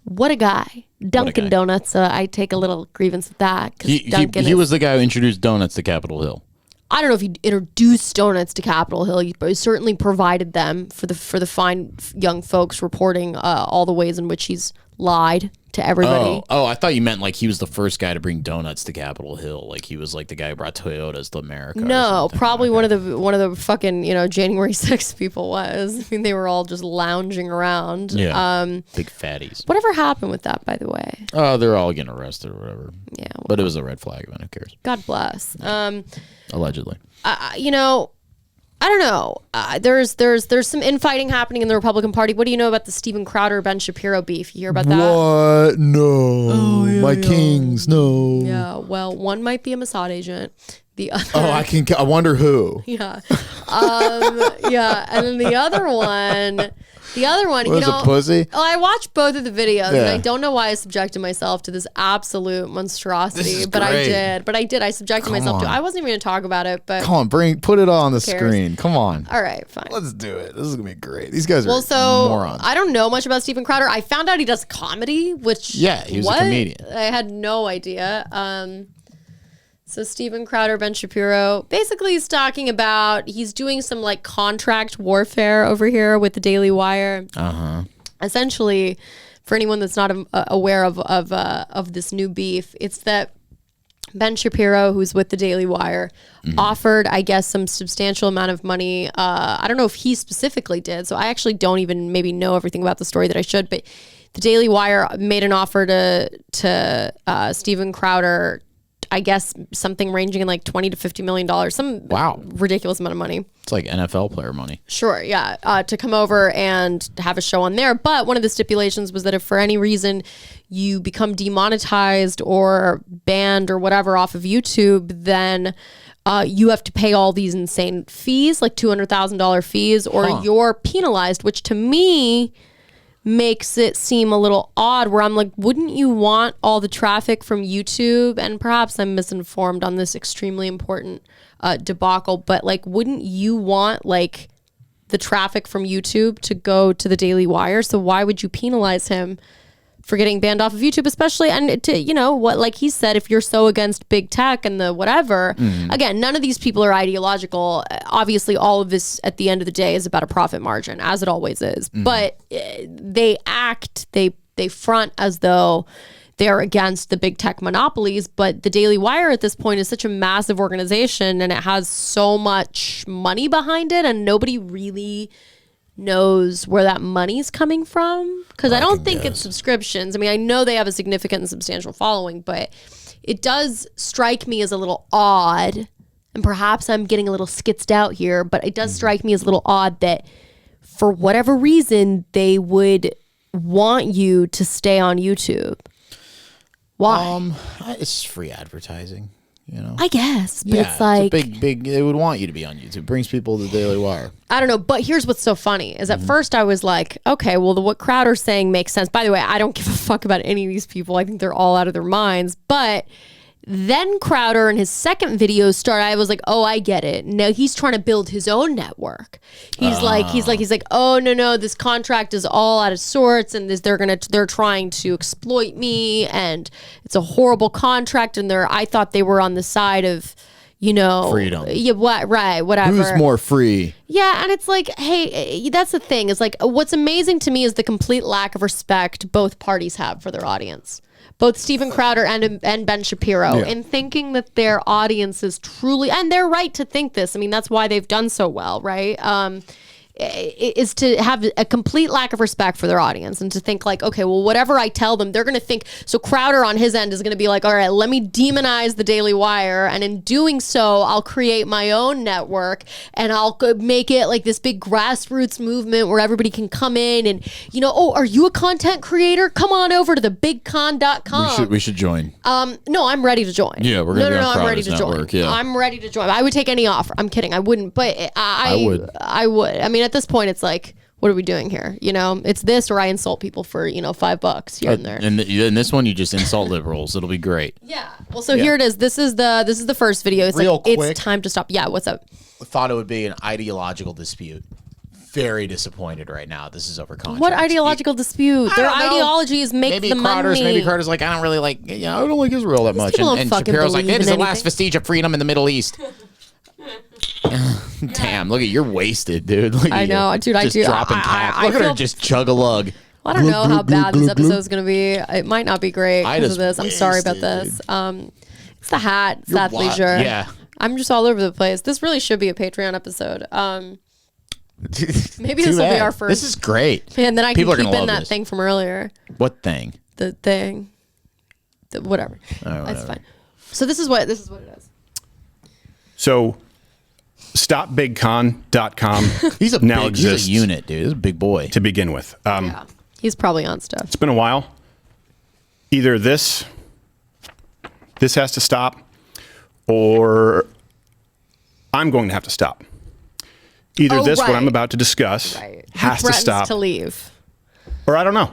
Dunkin' Donuts. I take a little grievance with that. He was the guy who introduced donuts to Capitol Hill. I don't know if he introduced donuts to Capitol Hill, but he certainly provided them for the fine young folks reporting all the ways in which he's lied to everybody. Oh, I thought you meant like he was the first guy to bring donuts to Capitol Hill. Like he was like the guy who brought Toyotas to America. No, probably one of the fucking January 6th people was. I mean, they were all just lounging around. Yeah. Big fatties. Whatever happened with that, by the way? Oh, they're all getting arrested or whatever. Yeah. Well, but it was a red flag event. Who cares? God bless. Allegedly. I don't know. There's some infighting happening in the Republican Party. What do you know about the Steven Crowder, Ben Shapiro beef? You hear about that? What? No. My kings, no. Yeah. Well, one might be a Mossad agent. The other. I wonder who. Yeah. Yeah. And then the other one. Was a pussy? Oh, I watched both of the videos, and I don't know why I subjected myself to this absolute monstrosity, but great. I did. I subjected myself to it. I wasn't even going to talk about it, but come on, put it on the screen. Come on. All right, fine. Let's do it. This is gonna be great. These guys are morons. I don't know much about Steven Crowder. I found out he does comedy, which he was a comedian. I had no idea. So Steven Crowder, Ben Shapiro, basically he's talking about, he's doing some like contract warfare over here with the Daily Wire. Essentially, for anyone that's not aware of this new beef, it's that Ben Shapiro, who's with the Daily Wire, offered, I guess, some substantial amount of money. I don't know if he specifically did, so I actually don't even maybe know everything about the story that I should, but the Daily Wire made an offer to Steven Crowder, I guess something ranging in like $20 to $50 million, some ridiculous amount of money. It's like NFL player money. Sure, yeah, to come over and have a show on there. But one of the stipulations was that if for any reason you become demonetized or banned or whatever off of YouTube, then you have to pay all these insane fees, like $200,000 fees, or you're penalized, which to me makes it seem a little odd, where I'm like, wouldn't you want all the traffic from YouTube? And perhaps I'm misinformed on this extremely important debacle, but like, wouldn't you want like the traffic from YouTube to go to the Daily Wire? So why would you penalize him for getting banned off of YouTube, especially, and to, what, like he said, if you're so against big tech and the whatever, again, none of these people are ideological. Obviously, all of this at the end of the day is about a profit margin, as it always is. But they front as though they're against the big tech monopolies. But the Daily Wire at this point is such a massive organization, and it has so much money behind it, and nobody really knows where that money's coming from, because I don't think it's subscriptions. I mean, I know they have a significant and substantial following, but it does strike me as a little odd, and perhaps I'm getting a little skitzed out here, but it does strike me as a little odd that for whatever reason they would want you to stay on YouTube. Why? It's free advertising. I guess, but it's like it's a big. They would want you to be on YouTube. It brings people to the Daily Wire. I don't know, but here's what's so funny is at first I was like, okay, well, what Crowder's saying makes sense. By the way, I don't give a fuck about any of these people. I think they're all out of their minds. But then Crowder in his second video started, I was like, oh, I get it. No, he's trying to build his own network. He's like, oh no, this contract is all out of sorts, and they're trying to exploit me, and it's a horrible contract, and I thought they were on the side of, freedom. Yeah, whatever. Who's more free? Yeah, and it's like, hey, that's the thing. Is like, what's amazing to me is the complete lack of respect both parties have for their audience. both Steven Crowder and Ben Shapiro, in thinking that their audience is truly, and they're right to think this. I mean, that's why they've done so well, right? Is to have a complete lack of respect for their audience and to think like, okay, well, whatever I tell them, they're going to think. So Crowder on his end is going to be like, all right, let me demonize the Daily Wire. And in doing so, I'll create my own network and I'll make it like this big grassroots movement where everybody can come in and, you know, oh, are you a content creator? Come on over to thebigcon.com. We should join. No, I'm ready to join. Yeah, we're going to be on I'm ready to network, join. yeah. I'm ready to join. I would take any offer. I'm kidding. I wouldn't, but I would. I would. I mean, at this point, it's like, what are we doing here? You know, it's this or I insult people for, you know, $5 here and there. And in this one, you just insult liberals. It'll be great. Yeah. Well, so here it is. This is the first video. It's Real like, quick. it's time to stop. Yeah. What's up? I thought it would be an ideological dispute. Very disappointed right now. This is over contract. What ideological dispute? Their don't know. ideology is make the money. Maybe Crowder's like, I don't really like, you know, I don't like Israel that much. people don't And fucking Shapiro's like, believe it is in the last anything. vestige of freedom in the Middle East. Damn, look at you're wasted, dude. Look at I know, you. dude, I Just do. dropping taps. Look at her just chug a lug. I don't know how bad this episode's going to be. It might not be great I because of just this. I'm sorry about wasted, this. It's the hat. It's that wild. leisure. Yeah. I'm just all over the place. This really should be a Patreon episode. Maybe this will be our first. This is great. And then I People are can keep gonna in love that this. thing from earlier. What thing? The thing. Whatever. Whatever. That's fine. So this is what it is. So stopbigcon.com He's a now big, exists he's a unit, dude. This is a big boy. to begin with. Yeah. He's probably on stuff. It's been a while. Either this has to stop, or I'm going to have to stop. Either Oh, this, what right. I'm about to discuss, Right. He has to threatens stop, to leave. or I don't know.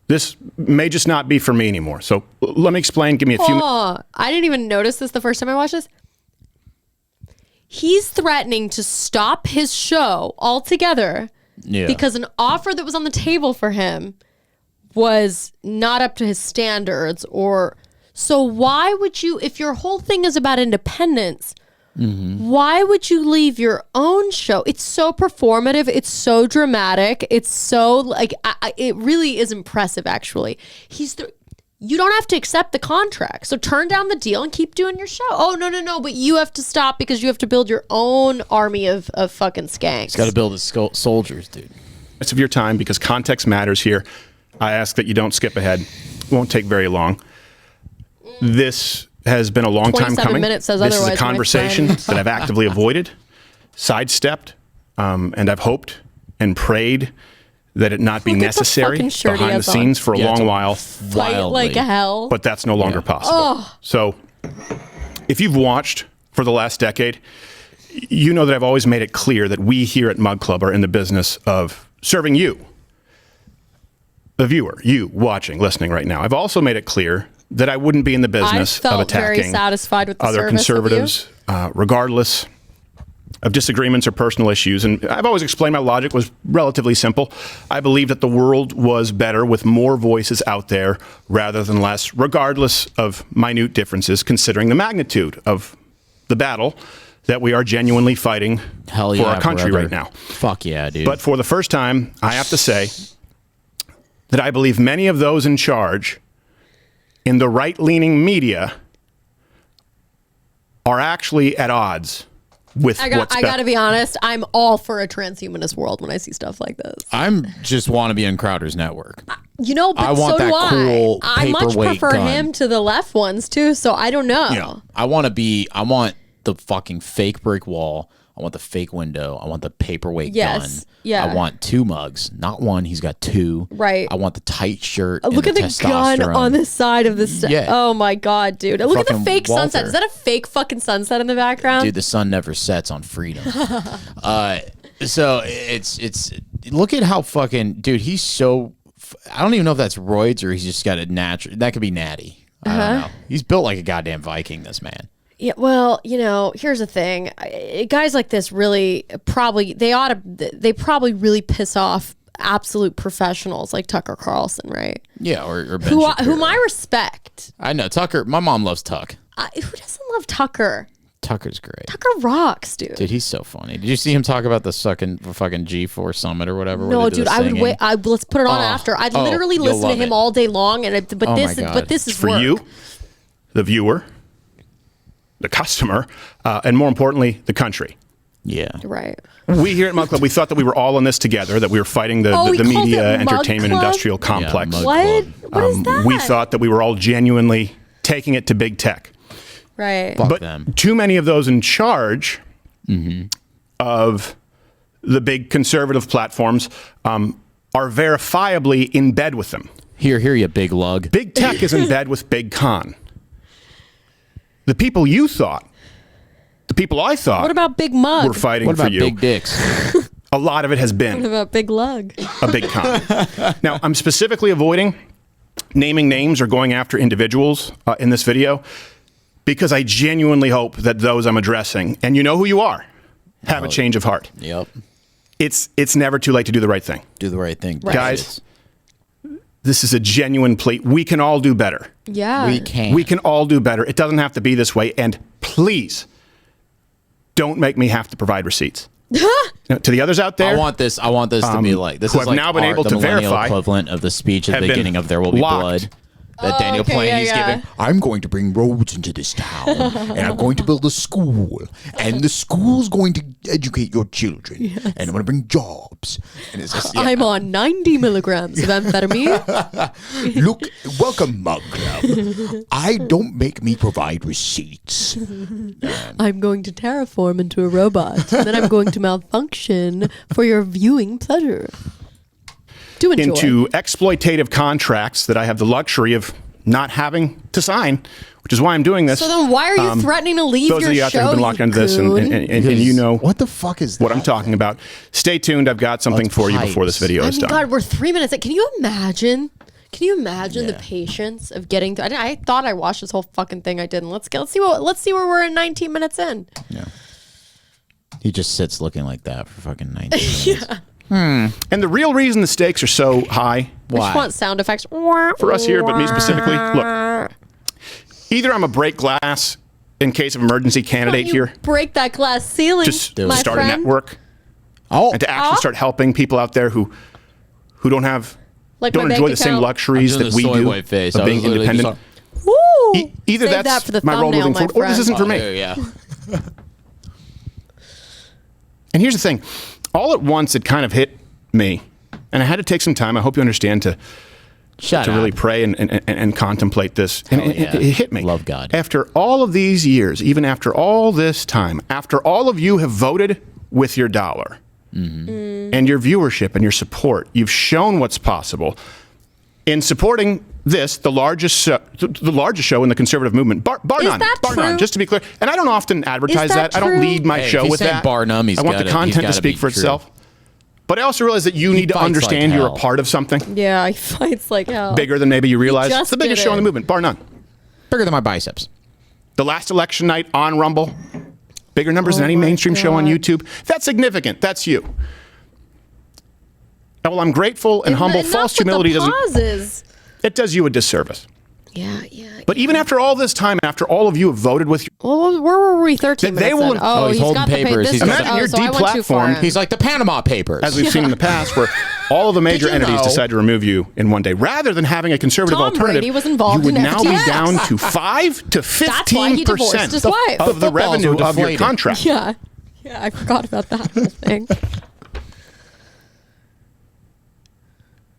This may just not be for me anymore. So let me explain. Give me a few minutes. Oh, I didn't even notice this the first time I watched this. He's threatening to stop his show altogether Yeah. because an offer that was on the table for him was not up to his standards. Or so why would you, if your whole thing is about independence, why would you leave your own show? It's so performative. It's so dramatic. It's so like, it really is impressive, actually. You don't have to accept the contract. So turn down the deal and keep doing your show. Oh, no. But you have to stop because you have to build your own army of fucking skanks. Got to build his soldiers, dude. Of your time, because context matters here. I ask that you don't skip ahead. It won't take very long. This has been a long time 27 coming. minutes says this is otherwise, a my conversation friend. that I've actively avoided, sidestepped, and I've hoped and prayed that it not be Look at the necessary fucking shirt he behind the has on. scenes for a Yeah, it's long while. Fight Wildly. like hell. But that's no longer possible. So if you've watched for the last decade, you know that I've always made it clear that we here at Mug Club are in the business of serving you, the viewer, you watching, listening right now. I've also made it clear that I wouldn't be in the business I felt of attacking very satisfied with the other service conservatives, regardless of disagreements or personal issues. And I've always explained my logic was relatively simple. I believe that the world was better with more voices out there rather than less, regardless of minute differences, considering the magnitude of the battle that we are genuinely fighting Hell for yeah, our country brother. right now. Fuck yeah, dude. But for the first time, I have to say that I believe many of those in charge in the right-leaning media are actually at odds with I what's got to be honest. I'm all for a transhumanist world when I see stuff like this. I'm just want to be on Crowder's network. You know, but I want so that do cool I much paperweight prefer gun. him to the left ones too. So I don't know. You know, I want the fucking fake brick wall. I want the fake window. I want the paperweight Yes, gun. yeah. I want 2 mugs, not one. He's got 2. Right. I want the tight shirt. Look and at the gun testosterone. on the side of the Yeah. Oh my god, dude! Look at the Fucking fake sunset. Walter. Is that a fake fucking sunset in the background? Dude, the sun never sets on freedom. So it's look at how fucking dude. He's so. I don't even know if that's roids or he's just got a natural. That could be natty. I don't know. He's built like a goddamn Viking. This man. Yeah, well, you know, here's the thing. Guys like this really probably they probably really piss off absolute professionals like Tucker Carlson, right? Yeah, or Ben Whom Shapiro. I respect. I know Tucker. My mom loves Tuck. Who doesn't love Tucker? Tucker's great. Tucker rocks, dude. Dude, he's so funny. Did you see him talk about the fucking G4 Summit or whatever? No, dude, I would wait. Let's put it on after. I'd literally listen to him all day long, but this is for work. you, the viewer, the customer, and more importantly, the country. Yeah. Right. We here at Mug Club, we thought that we were all in this together, that we were fighting the media, entertainment, industrial complex. Yeah, what? What is that? We thought that we were all genuinely taking it to big tech. Right. Fuck But them. too many of those in charge of the big conservative platforms are verifiably in bed with them. Here, you big lug. Big tech is in bed with big con. The people you thought, the people I thought What about Big Mug? were fighting What for about you. big dicks? A lot of it has What been about Big Lug? a big con. Now, I'm specifically avoiding naming names or going after individuals in this video because I genuinely hope that those I'm addressing, and you know who you are, have a change of heart. Yep. It's never too late to do the right thing. Do the right thing. Right. Guys, this is a genuine plea. We can all do better. Yeah. We can. We can all do better. It doesn't have to be this way. And please, don't make me have to provide receipts. Now, to the others out there, I want this to be like this who is have like now been our- able the to millennial verify equivalent of the speech at have the been beginning of There Will Be locked. Blood. That Daniel okay, Plainey's yeah. giving. I'm going to bring roads into this town, and I'm going to build a school, and the school's going to educate your children, and I'm going to bring jobs. And it's just, I'm on 90 milligrams of amphetamine. Look, welcome, Mug Club. I don't make me provide receipts. I'm going to terraform into a robot, and then I'm going to malfunction for your viewing pleasure. Do enjoy. into exploitative contracts that I have the luxury of not having to sign, which is why I'm doing this. So then why are you threatening to leave Those your of you out there show, who've been locked you into this, and coon? you know What the fuck is what I'm talking about. Stay tuned. I've got something it's for you before this pipes. video I is mean, done. God, we're 3 minutes in. Can you imagine? Can you imagine the Yeah. patience of getting through? I thought I watched this whole fucking thing. I didn't. Let's see where we're in 19 minutes in. Yeah. He just sits looking like that for fucking 90 minutes. And the real reason the stakes are so high I just want sound effects for us here, but me specifically, look, either I'm a break glass in case of emergency candidate here, break that glass ceiling. just my start a friend. network, Oh, and to actually start helping people out there who don't have Like my don't bank enjoy the same account. luxuries I'm doing that we the soy do boy face. of I being was literally just independent. Woo! Either Save that's that for the my role thumbnail, moving my forward, or this friend. isn't for me. yeah. And here's the thing. All at once, it kind of hit me. And I had to take some time, I hope you understand, to Shut up. really pray and contemplate this. And Hell it, yeah. it hit me. Love God. After all of these years, even after all this time, after all of you have voted with your dollar and your viewership and your support, you've shown what's possible. In supporting this, the largest show in the conservative movement, bar none, that bar none, true? just to be clear. And I don't often advertise Is that I don't true? lead my Hey, if show he's with saying that. bar none, he's I want the gotta- content he's to gotta speak be for true. itself. But I also realize that you need to fights understand like you're a hell. part of something Yeah, he fights like hell. bigger than maybe you realize. just It's the biggest did show in the it. movement, bar none. Bigger than my biceps. The last election night on Rumble, bigger numbers than any my mainstream show on God. YouTube. That's significant. That's you. And while I'm grateful and humble, Enough false with the humility doesn't. pauses. It does you a disservice. Yeah. But even after all this time, after all of you have voted with your Well, where were we 13 They minutes will- in? Oh, he's holding got the papers. This He's is- got- Imagine you're so I went too far deplatformed. in. He's like the Panama Papers. as we've seen in the past, where all of the major you entities know? decide to remove you in one day, rather than having a conservative Tom alternative. Brady was involved you would in now be FTX. down to 5 to That's why he divorced 15% his wife. of the The footballs revenue were of your deflated. contract. Yeah, I forgot about that whole thing.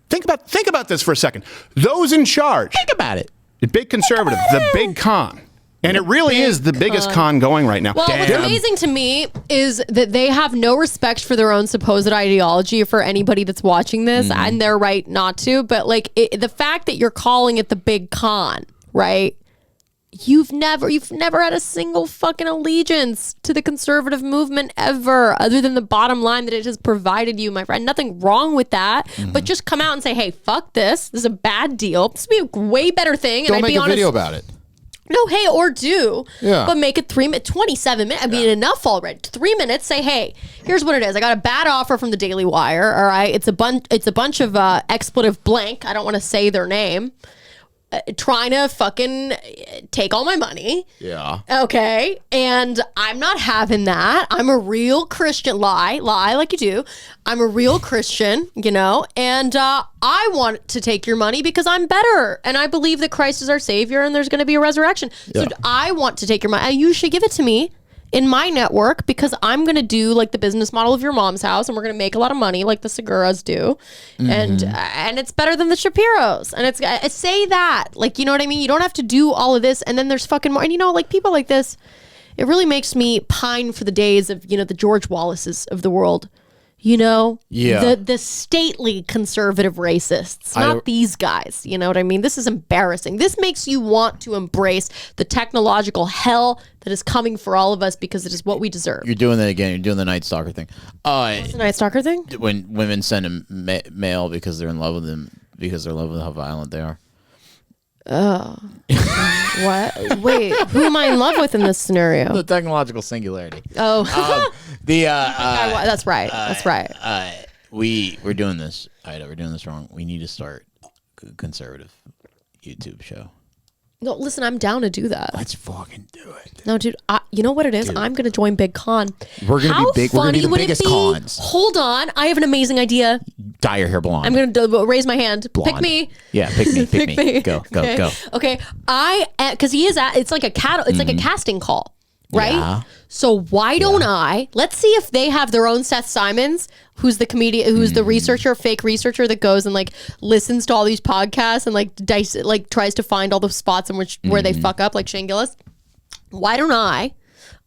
Think about this for a second. Those in charge, Think about it. the big conservative, the big con, and it really is the biggest con going right now. Well, what's amazing to me is that they have no respect for their own supposed ideology for anybody that's watching this, and they're right not to. But like the fact that you're calling it the big con, right? You've never had a single fucking allegiance to the conservative movement ever, other than the bottom line that it has provided you, my friend. Nothing wrong with that, but just come out and say, "Hey, fuck this. This is a bad deal. This would be a way better thing." And Don't I'd make be a honest, video about it. no, hey, or do. Yeah. But make it 27 minutes. I mean, enough already. 3 minutes. Say, hey, here's what it is. I got a bad offer from the Daily Wire. All right. It's a bunch of expletive blank. I don't want to say their name. trying to fucking take all my money. Yeah. Okay. And I'm not having that. I'm a real Christian. Lie like you do. I'm a real Christian, you know, and I want to take your money because I'm better. And I believe that Christ is our savior and there's going to be a resurrection. So I want to take your money. You should give it to me in my network because I'm going to do like the business model of your mom's house and we're going to make a lot of money like the Seguras do. And it's better than the Shapiros. And it's say that, like, you know what I mean? You don't have to do all of this. And then there's fucking more. And you know, like people like this, it really makes me pine for the days of, you know, the George Wallaces of the world. You know, the stately conservative racists, not these guys. You know what I mean? This is embarrassing. This makes you want to embrace the technological hell that is coming for all of us because it is what we deserve. You're doing that again. You're doing the Night Stalker thing. What's the Night Stalker thing? When women send a male because they're in love with him, because they're in love with how violent they are. Oh. What? Wait, who am I in love with in this scenario? The technological singularity. Oh. That's right. That's right. We're doing this. Ida, we're doing this wrong. We need to start a conservative YouTube show. No, listen, I'm down to do that. Let's fucking do it. No, dude, you know what it is? Dude. I'm going to join Big Con. We're going to be big. We're going to be the biggest cons. Hold on. I have an amazing idea. Dye your hair blonde. I'm going to raise my hand. Blonde. Pick me. Yeah, pick me. Pick me. Go. Okay. Because he is it's like a it's like a casting call. Right? Yeah. So why don't let's see if they have their own Seth Simons, who's the comedian, who's the fake researcher that goes and like listens to all these podcasts and like tries to find all the spots in where they fuck up, like Shane Gillis. Why don't I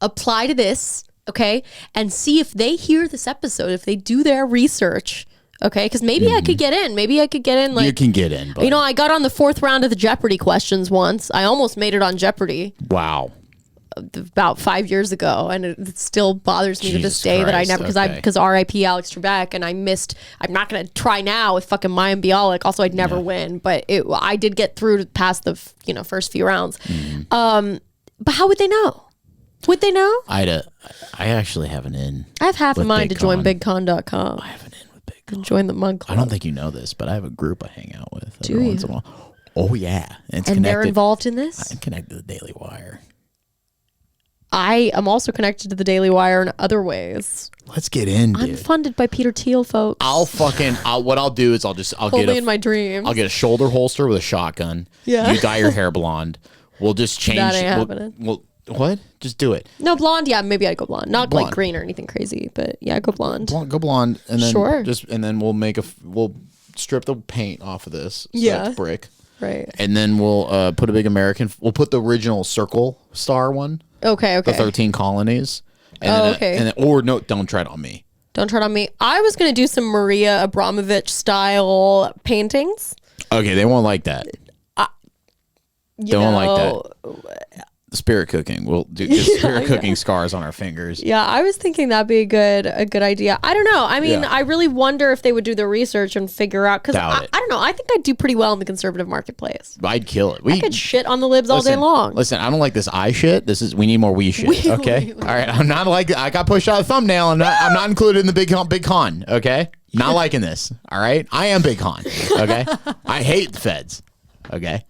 apply to this, okay, and see if they hear this episode, if they do their research, okay, because maybe I could get in. Maybe I could get in. Like, you can get in, but you know, I got on the 4th round of the Jeopardy questions once. I almost made it on Jeopardy. Wow. About 5 years ago, and it still bothers me to this day that I never, because R.I.P. Alex Trebek, and I'm not going to try now with fucking Mayim Bialik. Also, I'd never win, but I did get through past the first few rounds. But how would they know? Would they know? I actually have an in. I have half a mind to join BigCon.com. I have an in with BigCon. And join the Mug Club. I don't think you know this, but I have a group I hang out with every once in a while. Oh yeah, and they're involved in this. I'm connected to the Daily Wire. I am also connected to the Daily Wire in other ways. Let's get in, dude. I'm funded by Peter Thiel, folks. What I'll do is I'll get in my dreams. I'll get a shoulder holster with a shotgun. Yeah. You dye your hair blonde. We'll just change. That ain't happening. What? Just do it. No, blonde. Yeah, maybe I'd go blonde. Not blonde. Like green or anything crazy, but yeah, go blonde. Go blonde, and then sure. And then we'll strip the paint off of this. So yeah. Brick. Right. And then we'll put a big American. We'll put the original circle star one. Okay. The 13 colonies. And don't tread on me. Don't tread on me. I was going to do some Maria Abramovich style paintings. Okay, they won't like that. They won't like that. Spirit cooking. We'll do spirit cooking scars on our fingers. Yeah, I was thinking that'd be a good idea. I don't know. I mean, I really wonder if they would do their research and figure out, because I don't know. I think I'd do pretty well in the conservative marketplace. I'd kill it. I could shit on the libs all day long. Listen, I don't like this I shit. We need more we shit. Okay. All right. I'm not like, I got pushed out of the thumbnail. I'm not included in the big con. Okay. Not liking this. All right. I am big con. Okay. I hate the feds. Okay.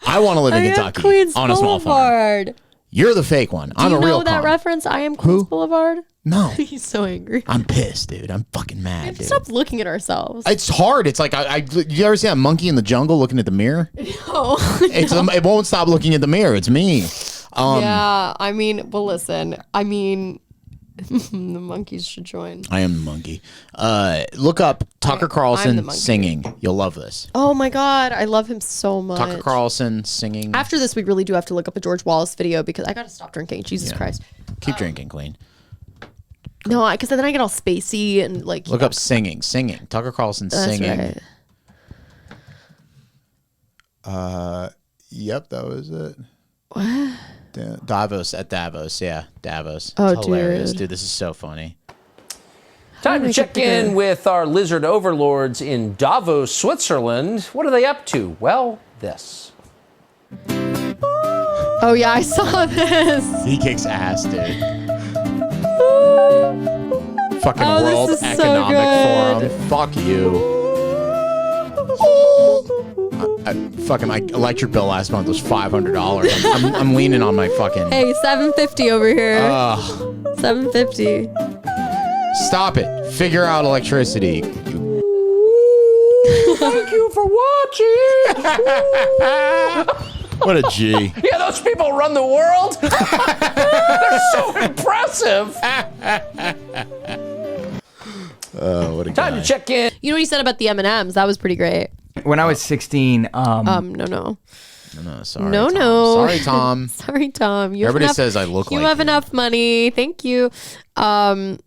I want to live in Kentucky Queens on a small Boulevard. farm. You're the fake one. I'm a real con. Do you know that reference? I am Queens Boulevard? No. He's so angry. I'm pissed, dude. I'm fucking mad, dude. Stop looking at ourselves. It's hard. It's like, you ever see that monkey in the jungle looking at the mirror? No. It won't stop looking at the mirror. It's me. Yeah. I mean, well, listen. I mean, the monkeys should join. I am the monkey. Look up Tucker Carlson singing. You'll love this. Oh my God. I love him so much. Tucker Carlson singing. After this, we really do have to look up a George Wallace video because I got to stop drinking. Jesus Christ. Keep drinking, Queen. No, because then I get all spacey and like. Look up singing. Tucker Carlson singing. Right. Yep, that was it. What? Davos. Yeah, Davos. Oh, it's hilarious. dude, this is so funny. Time to check in with our lizard overlords in Davos, Switzerland. What are they up to? Well, this. Oh yeah, I saw this. He kicks ass, dude. Fucking World Economic Forum. Fuck you. My electric bill last month was $500. I'm leaning on my fucking. Hey, $750 over here. $750. Stop it. Figure out electricity. Thank you for watching. What a G. Yeah, those people run the world. They're so impressive. Oh, what a Time guy. to check in. You know what he said about the M&Ms? That was pretty great. When I was 16, No. No, sorry. No, Tom. no. Sorry, Tom. Sorry, Tom. You have Everybody enough- says I look you like have you. enough money. Thank you. Oh,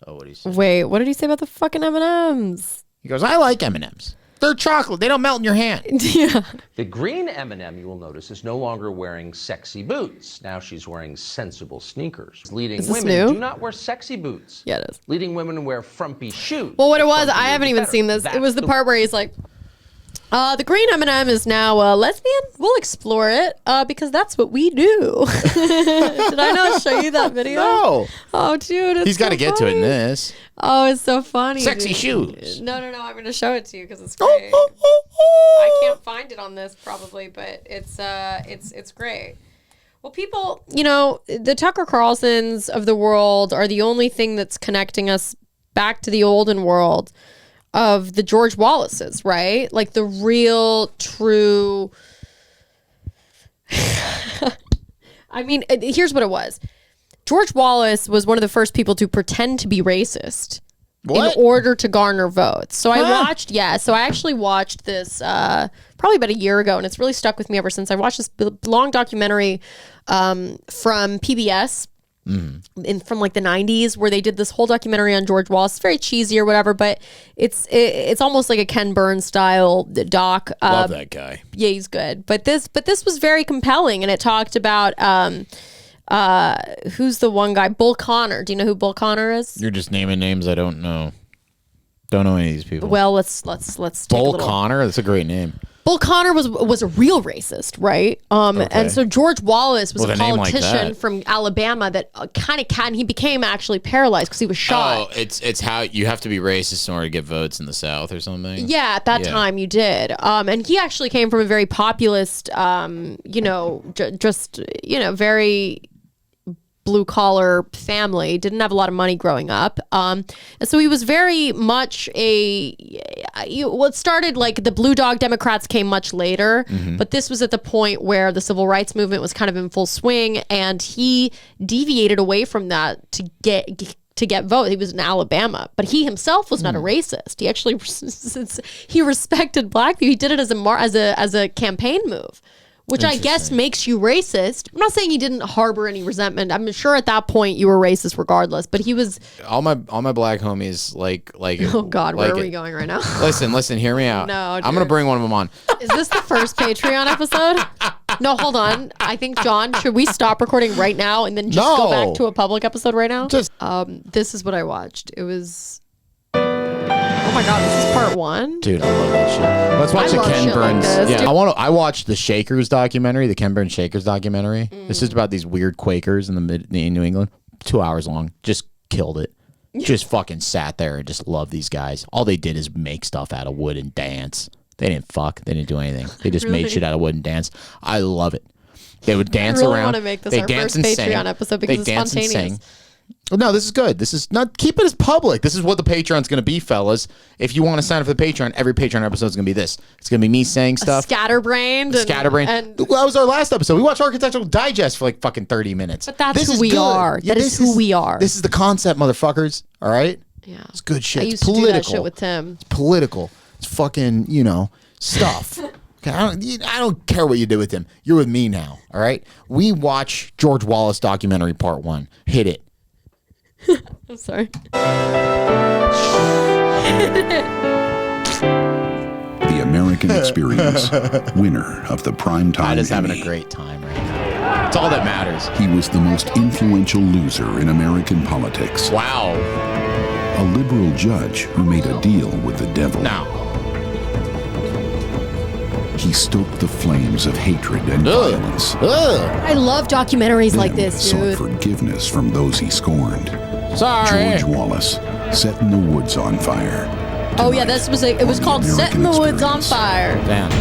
what do you say? Wait, what did he say about the fucking M&Ms? He goes, I like M&Ms. They're chocolate. They don't melt in your hand. Yeah. The green M&M, you will notice, is no longer wearing sexy boots. Now she's wearing sensible sneakers. Leading Is this women new? do not wear sexy boots. Yeah, it is. Leading women wear frumpy shoes. Well, what it was, Frumpy I haven't is even better. seen this. It That's was the part where he's like, the green M&M is now lesbian. We'll explore it because that's what we do. Did I not show you that video? No. Oh, dude, it's He's got to so get to it in funny. this. Oh, it's so funny. Sexy dude. shoes. No. I'm going to show it to you because it's great. I can't find it on this probably, but it's great. Well, people, the Tucker Carlsons of the world are the only thing that's connecting us back to the olden world of the George Wallaces, right? Like the real, true. I mean, here's what it was. George Wallace was one of the first people to pretend to be racist What? in order to garner votes. So I actually watched this probably about a year ago, and it's really stuck with me ever since. I watched this long documentary from PBS from like the 90s where they did this whole documentary on George Wallace. It's very cheesy or whatever, but it's almost like a Ken Burns style doc. Love that guy. Yeah, he's good. But this was very compelling, and it talked about who's the one guy? Bull Connor. Do you know who Bull Connor is? You're just naming names I don't know. Don't know any of these people. Well, let's take a Bull little. Connor? That's a great name. Bull Connor was a real racist, right? And so George Wallace was With a a name like politician that. from Alabama that and he became actually paralyzed because he was shot. Oh, it's how you have to be racist in order to get votes in the South or something. Yeah, at that Yeah. time you did. And he actually came from a very populist, very blue collar family, didn't have a lot of money growing up. And so he was very much it started like the Blue Dog Democrats came much later, but this was at the point where the civil rights movement was kind of in full swing, and he deviated away from that to get vote. He was in Alabama, but he himself was not a racist. He actually he respected black people. He did it as a campaign move, which I guess makes you racist. I'm not saying he didn't harbor any resentment. I'm sure at that point you were racist regardless, but he was. All my black homies like. Oh God, where like are we it. going right now? Listen, hear me out. No, I'm dude. gonna bring one of them on. Is this the first Patreon episode? No, hold on. I think, John, should we stop recording right now and then just go No. back to a public episode right now? Just- this is what I watched. It was. Oh my God, this is part one. Dude, I love that shit. Let's watch I the love Ken shit like Burns. this, yeah, dude. I watched the Shakers documentary, the Ken Burns Shakers documentary. This is about these weird Quakers in New England. 2 hours long. Just killed it. Just fucking sat there and just loved these guys. All they did is make stuff out of wood and dance. They didn't fuck. They didn't do anything. They just Really? made shit out of wood and dance. I love it. They would dance I really around. want to make this they our dance first and sing. Patreon episode because They it's dance and spontaneous. sing. No, this is good. This is not, keep it as public. This is what the Patreon's going to be, fellas. If you want to sign up for the Patreon, every Patreon episode is going to be this. It's going to be me saying stuff. Scatterbrained. Scatterbrained. And That was our last episode. We watched Architectural Digest for like fucking 30 minutes. But that's This who is we good. are. That is this who we are. This is the concept, motherfuckers. All right? yeah. It's good shit. I It's used to do political. that shit with Tim. It's political. It's fucking, stuff. Okay, I don't care what you do with him. You're with me now. All right? We watch George Wallace documentary part 1. Hit it. I'm sorry. The American Experience, winner of the Primetime Is having Emmy. a great time right now. It's all that matters. He was the most influential loser in American politics. Wow. A liberal judge who made a deal with the devil. Now. He stoked the flames of hatred and violence. I love documentaries like Then this, sought dude. forgiveness from those he scorned. Sorry. George Wallace, setting the woods on fire. Oh yeah, it was called American Setting the Woods on Experience. Fire. Damn.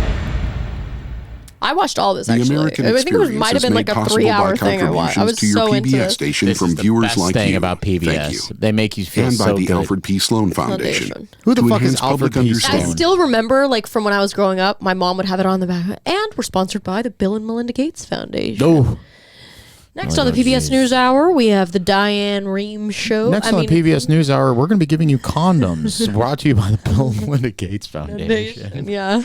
I watched all this The actually. American I think it might have been like a 3-hour thing I watched. I was to your so PBS into it. station This from is the viewers best like thing you. about PBS. Thank you. They make you feel And by so the good. Alfred P. Sloan Foundation. Who the to fuck is enhance public Alfred P. I understanding. still remember, like, from when I was growing up, my mom would have it on the back. And we're sponsored by the Bill and Melinda Gates Foundation. Oh. Next on the PBS NewsHour, we have the Diane Rehm Show. Next on the PBS NewsHour, we're going to be giving you condoms. Brought to you by the Bill and Melinda Gates Foundation. Yeah.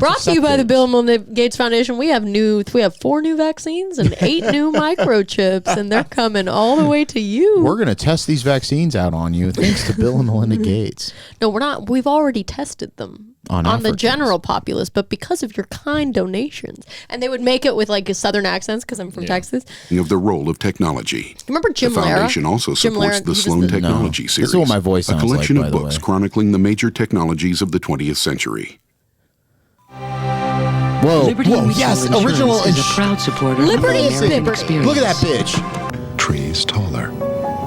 Brought to you by the Bill and Melinda Gates Foundation. We have 4 new vaccines and 8 new microchips, and they're coming all the way to you. We're going to test these vaccines out on you thanks to Bill and Melinda Gates. No, we're not. We've already tested them on the Africans. general populace, but because of your kind donations. And they would make it with like a southern accents because I'm from Texas. Of the role of technology. Remember Jim The Lara? foundation also Jim supports Lara, the he was Sloan the- Technology No. Series. This is what my voice a sounds collection like, of by the books way. chronicling the major technologies of the 20th century. Whoa, Liberty whoa, Mutual yes, Insurance original is a proud supporter Liberty of is the American liberty. experience. Look at that bitch. Trees taller.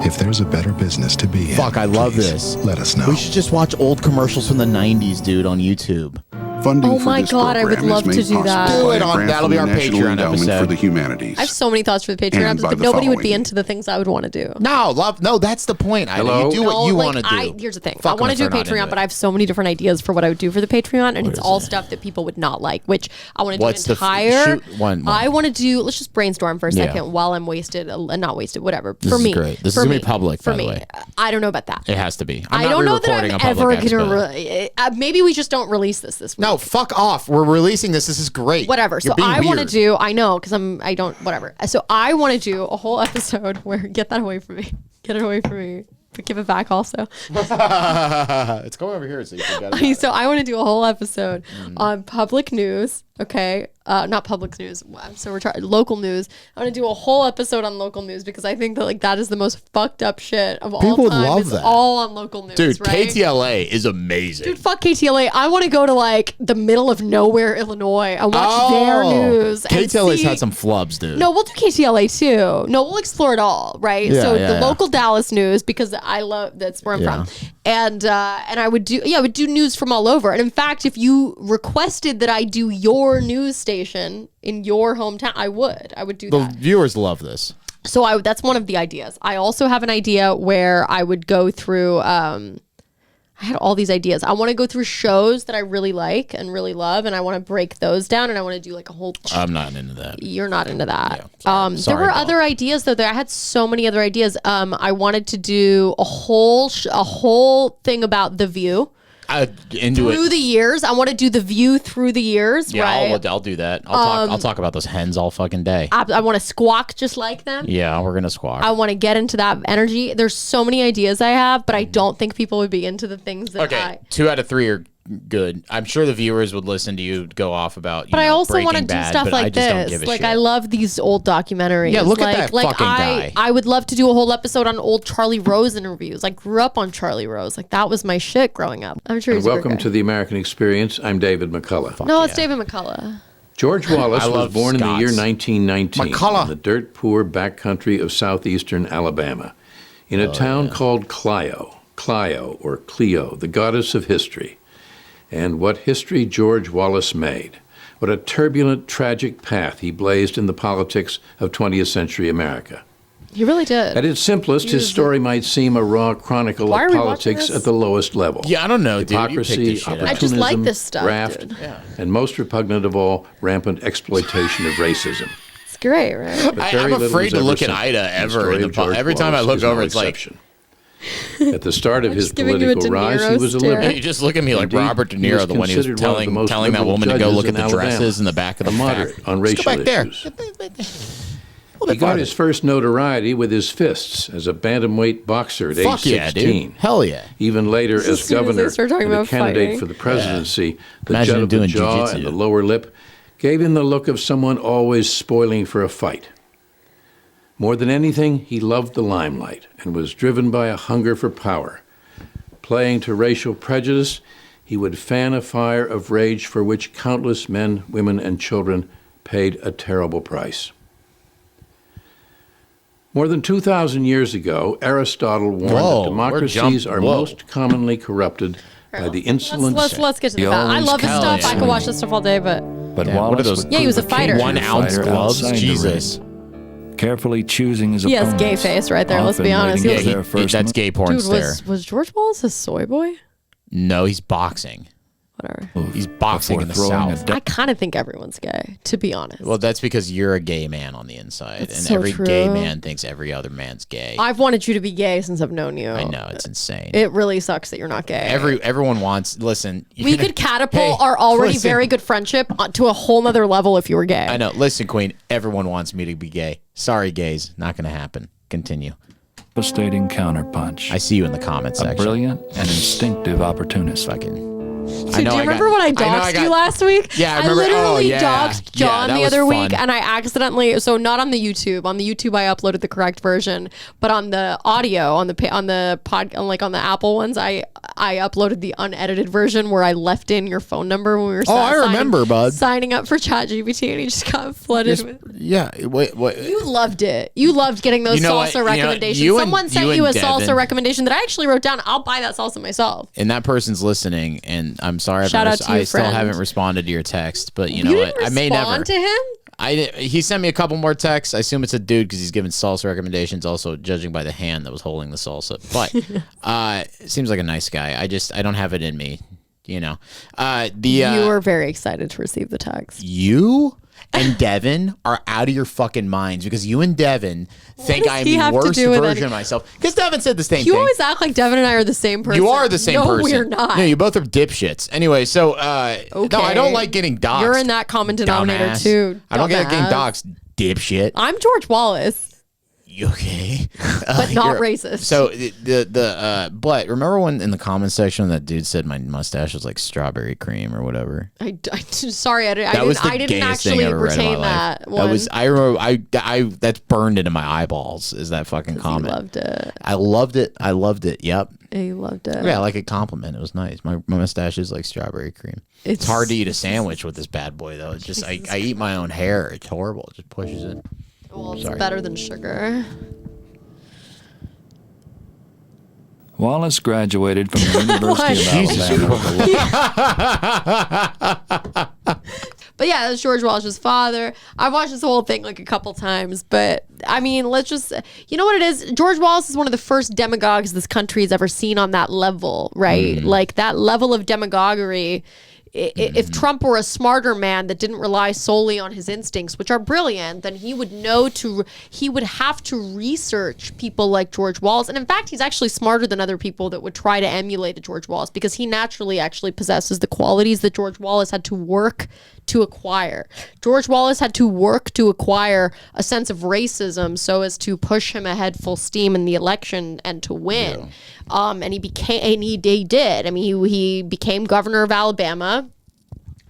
If there's a better business to be in, Fuck, I love please this. Let us know. We should just watch old commercials from the 90s, dude, on YouTube. Funding Oh for my this God, I would program is love to made do that. possible Do by it a on- grant that'll from be the our National Patreon Endowment episode. for the Humanities. I have so many thoughts for the Patreon And episode, by but the nobody would be following. into the things I would want to do. No, that's the point. Hello? You do what No, you like, want to do. Here's the thing. Fuck I want to them do a if they're not Patreon, into but it. I have so many different ideas for what I would do for the Patreon, and it's all stuff that people would not like, which I want to do What's the entire. shoot one? I want to do, let's just brainstorm for a Yeah. second while I'm wasted, not wasted, whatever. This for is me. great. This is for gonna be me, public, For by the me. way. I don't know about that. It has to be. I'm I not don't know that re-recording I'm a public ever going episode. to. Maybe we just don't release this week. No, fuck off. We're releasing this. This is great. Whatever. You're So being I want to weird. do. I know because I don't. Whatever. So I want to do a whole episode where get that away from me. Get it away from me. But give it back also. It's going over here, so you can get it. So I want to do a whole episode on public news. Okay, not public news. I'm so retarded. Local news. I want to do a whole episode on local news because I think that like that is the most fucked up shit of all time. People would love It's that. all on local news, Dude, right? KTLA is amazing. Dude, fuck KTLA. I want to go to like the middle of nowhere, Illinois, and watch their news. and KTLA's see- had some flubs, dude. No, we'll do KTLA too. No, we'll explore it all, right? Yeah, so yeah, the yeah. local Dallas news because I love that's where I'm Yeah. from, and I would do news from all over. And in fact, if you requested that I do your news station in your hometown, I would do The that. viewers love this. So that's one of the ideas. I also have an idea where I would go through. I had all these ideas. I want to go through shows that I really like and really love, and I want to break those down, and I want to do like a whole. I'm not into that. You're not into that. Yeah, there sorry, were Bob. other ideas though. I had so many other ideas. I wanted to do a whole thing about The View Into through it. the years. I want to do The View through the years. Yeah, right. I'll do that. I'll talk about those hens all fucking day. I want to squawk just like them. Yeah, we're gonna squawk. I want to get into that energy. There's so many ideas I have, but I don't think people would be into the things that Okay, 2 out of 3 are good. I'm sure the viewers would listen to you go off about. But I also want want to do stuff like this. Like I love these old documentaries. Yeah, look at like, that like fucking guy. I would love to do a whole episode on old Charlie Rose interviews. I grew up on Charlie Rose. Like that was my shit growing up. I'm sure he's a Welcome great guy. to the American Experience. I'm David McCullough. No, it's David McCullough. George Wallace I was love born in the year Scots. 1919 McCullough. in the dirt-poor backcountry of southeastern Alabama, in a town called Clio, or Clio, the goddess of history. And what history George Wallace made. What a turbulent, tragic path he blazed in the politics of 20th century America. He really did. At its simplest, his story might seem a raw chronicle Why of are we watching politics this? at the lowest level. Yeah, I don't know, dude. You picked Hypocrisy, this shit out. I just like opportunism, this stuff, graft, dude. and most repugnant of all, rampant exploitation of racism. It's great, right? But very I'm little afraid was to ever look at simple. Ida The ever story in the of George every time I Wallace look is over, no it's like- exception. At the start of I'm his just giving you a political De rise, he Niro was a stare. liberal. You just look at me like Indeed, Robert De he was Niro, the one who was considered one of the most telling that liberal woman to go judges look at in the Alabama. dresses in the back of the A moderate fact. on Let's go racial back there. issues. He got his first notoriety with his fists as a bantamweight boxer at age Fuck yeah, 16. dude. Hell yeah. Even later, As as soon as they governor start talking and a about candidate fighting. for the presidency, the Imagine jut him of the doing jaw jujitsu. and the lower lip gave him the look of someone always spoiling for a fight. More than anything, he loved the limelight and was driven by a hunger for power. Playing to racial prejudice, he would fan a fire of rage for which countless men, women, and children paid a terrible price. More than 2,000 years ago, Aristotle warned Whoa, that we're democracies are whoa. most commonly corrupted by the insolence. Let's get to the The fact. I only love this Hell stuff. yeah. I could watch this stuff all day, but But Damn, what are Wallace those- would Yeah, he was a prove a fighter. 1 ounce fighter gloves? outside the Jesus. ring, carefully choosing his He has opponents. gay face right there, let's be often honest. waiting He for was- their first That's gay porn Dude, stare. was George Wallace a soy boy? No, he's boxing. Whatever. He's boxing before in the throwing a South. I kind of think everyone's gay, to be honest. Well, that's because you're a gay man on the inside, That's and so every gay true. man thinks every other man's gay. I've wanted you to be gay since I've known you. I know, it's insane. It really sucks that you're not gay. Everyone wants. Listen, We could catapult our already listen. very good friendship to a whole nother level if you were gay. I know. Listen, Queen. Everyone wants me to be gay. Sorry, gays. Not going to happen. Continue. devastating counterpunch. I see you in the comments A section. brilliant and instinctive opportunist. Fucking. Dude, do you remember when I doxed you last week? Yeah, I remember. literally oh, yeah. doxed John that the was other fun. week, and I accidentally, so not on the YouTube. On the YouTube, I uploaded the correct version, but on the audio, on the Apple ones, I uploaded the unedited version where I left in your phone number when we were. I remember, bud. Signing up for ChatGPT, and he just got flooded with. Yeah. Wait. You loved it. You loved getting those You know what? salsa You know, recommendations. you and- Someone sent you you a and salsa Devin- recommendation that I actually wrote down. I'll buy that salsa myself. And that person's listening, and I'm sorry. Shout out to you, I still friend. haven't responded to your text, but you know You what? didn't I may never. respond to him? He sent me a couple more texts. I assume it's a dude because he's giving salsa recommendations. Also, judging by the hand that was holding the salsa, but seems like a nice guy. I don't have it in me, you know. You were very excited to receive the text. You and Devin are out of your fucking minds because you and Devin think does I'm he the have to worst do with version any- of myself. Because Devin said the same You thing. always act like Devin and I are the same person. You are the same no, person. we're not. No, you both are dipshits. Anyway, so no, I Okay. don't like getting doxxed. You're in that common denominator dumbass. too. I don't get getting dumbass. doxxed, dipshit. I'm George Wallace, You okay? but not You're- racist. So but remember when in the comment section that dude said my mustache was like strawberry cream or whatever? Sorry, I That was the didn't gayest thing actually I ever read in my retain life. that. That was I remember I that's burned into my eyeballs. Is that fucking comment? loved it. I loved it. I loved it. Yep. You loved it. Yeah, like a compliment. It was nice. My mustache is like strawberry cream. It's hard to eat a sandwich with this bad boy though. It's just I eat my own hair. It's horrible. It just pushes it. Well, it's Sorry. better than sugar. Wallace graduated from the University of Alabama. But yeah, that's George Wallace's father. I've watched this whole thing like a couple times, but I mean, let's just, you know what it is? George Wallace is one of the first demagogues this country has ever seen on that level, right? Like that level of demagoguery. If Trump were a smarter man that didn't rely solely on his instincts, which are brilliant, then he would have to research people like George Wallace. And in fact, he's actually smarter than other people that would try to emulate a George Wallace because he naturally actually possesses the qualities that George Wallace had to work to acquire. George Wallace had to work to acquire a sense of racism so as to push him ahead full steam in the election and to win. And he did. I mean, he became governor of Alabama.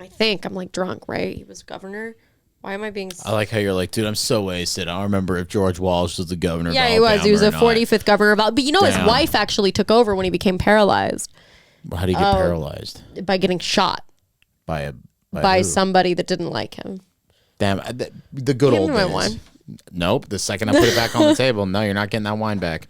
I think I'm like drunk, right? He was governor. Why am I being? I like how you're like, dude, I'm so wasted. I don't remember if George Wallace was the governor. Yeah, of he was. Alabama He was or a not. 45th governor of Alabama. But you know, his Damn. wife actually took over when he became paralyzed How did he get paralyzed? by getting shot By by who? somebody that didn't like him. Damn, the good Give old me my days. wine. Nope. The second I put it back on the table, no, you're not getting that wine back.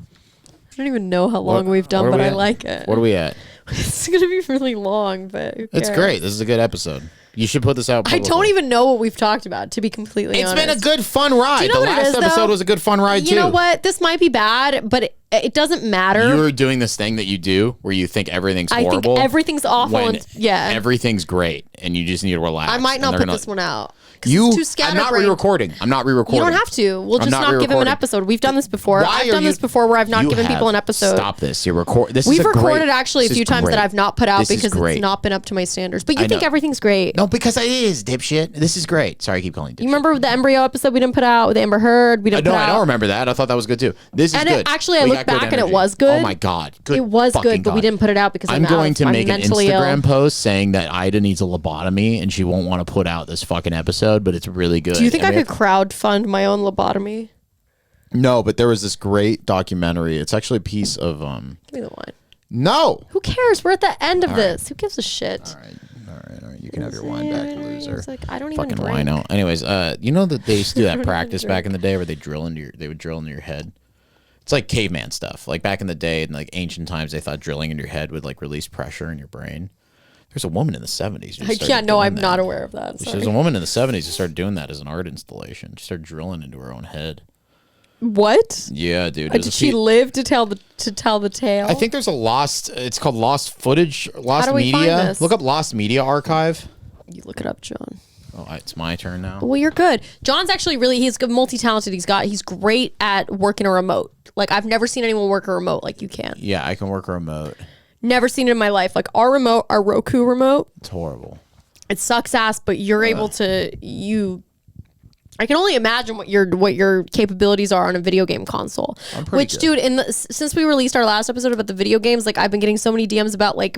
I don't even know how long we've done, What are but we I at? like it. What are we at? It's gonna be really long, but who It's cares? great. This is a good episode. You should put this out. I don't publicly. even know what we've talked about, to be completely It's honest. been a good, fun ride. Do you know The what it last is, episode though? was a good, fun ride, too. You know what? This might be bad, but it doesn't matter. You're doing this thing that you do where you think everything's horrible. I think everything's awful. when And, yeah. everything's great, and you just need to relax. I might and not they're put gonna- this one out. 'Cause You, it's too I'm not scatterbrained. re-recording. I'm not re-recording. You don't have to. We'll I'm just not give him an re-recording. episode. We've done this before. Why I've are done you- this before where I've not You given have. people an episode. Stop this. You record. This We've is a recorded great, actually a this few is times great. that I've not put out This is because great. it's not been up to my standards. But you I think know. everything's great. No, because it is, dipshit. This is great. Sorry, I keep calling you dipshit. You remember the embryo episode we didn't put out with Amber Heard? We didn't No, put I out. don't remember that. I thought that was good too. This is And good. actually, I We looked got good back and it energy. was good. Oh my god, good. It was fucking good, but we God. didn't put it out because I'm going to I'm make an mentally Instagram ill. post saying that Ida needs a lobotomy and she won't want to put out this fucking episode, but it's really good. Do you think And I we could crowdfund my own lobotomy? No, but there was this great documentary. It's actually a piece of Give me the wine. No. Who cares? We're at the end of All this. Who gives a shit? All right. You can have your wine back, you loser. It's like, I don't even Fucking drink. wino. Anyways, you know that they used to do that practice back in the day where they would drill into your head. It's like caveman stuff. Like back in the day in like ancient times, they thought drilling into your head would like release pressure in your brain. There's a woman in the 70s. I'm not aware of that. Sorry. There's a woman in the 70s who started doing that as an art installation. She started drilling into her own head. What? Yeah, dude. Did she live to tell the tale? I think there's a it's called Lost Footage, Lost How do we Media. find this? Look up Lost Media Archive. You look it up, John. Oh, it's my turn now. Well, you're good. John's actually he's multi-talented. He's great at working a remote. Like, I've never seen anyone work a remote like you can. Yeah, I can work a remote. Never seen it in my life. Like, our Roku remote. It's horrible. It sucks ass, but you're able to, I can only imagine what your capabilities are on a video game console. Which, good. dude, since we released our last episode about the video games, like, I've been getting so many DMs about like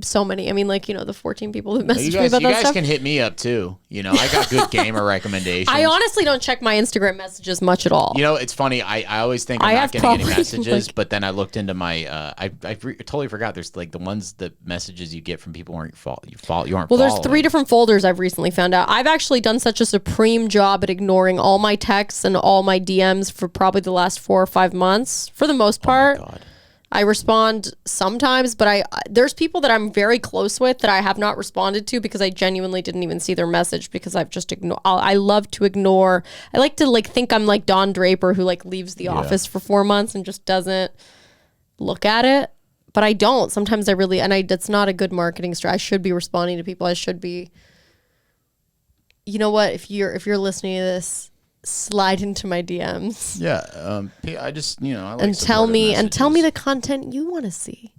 so many. I mean, like, the 14 people that messaged me about that stuff. You guys can hit me up too. I got good gamer reckommendations. I honestly don't check my Instagram messages much at all. It's funny. I always think I'm not getting any messages, but then I looked into my. I totally forgot. There's like the ones that messages you get from people aren't your fault. You aren't. Well, there's following. 3 different folders I've recently found out. I've actually done such a supreme job at ignoring all my texts and all my DMs for probably the last 4 or 5 months. For the most part, I respond sometimes, but there's people that I'm very close with that I have not responded to because I genuinely didn't even see their message because I've just ignored. I love to ignore. I like to think I'm like Don Draper who like leaves the office for 4 months and just doesn't look at it. But I don't. Sometimes I really, that's not a good marketing strategy. I should be responding to people. I should be. You know what? If you're listening to this, slide into my DMs. Yeah, I just I like and tell me the content you want to see.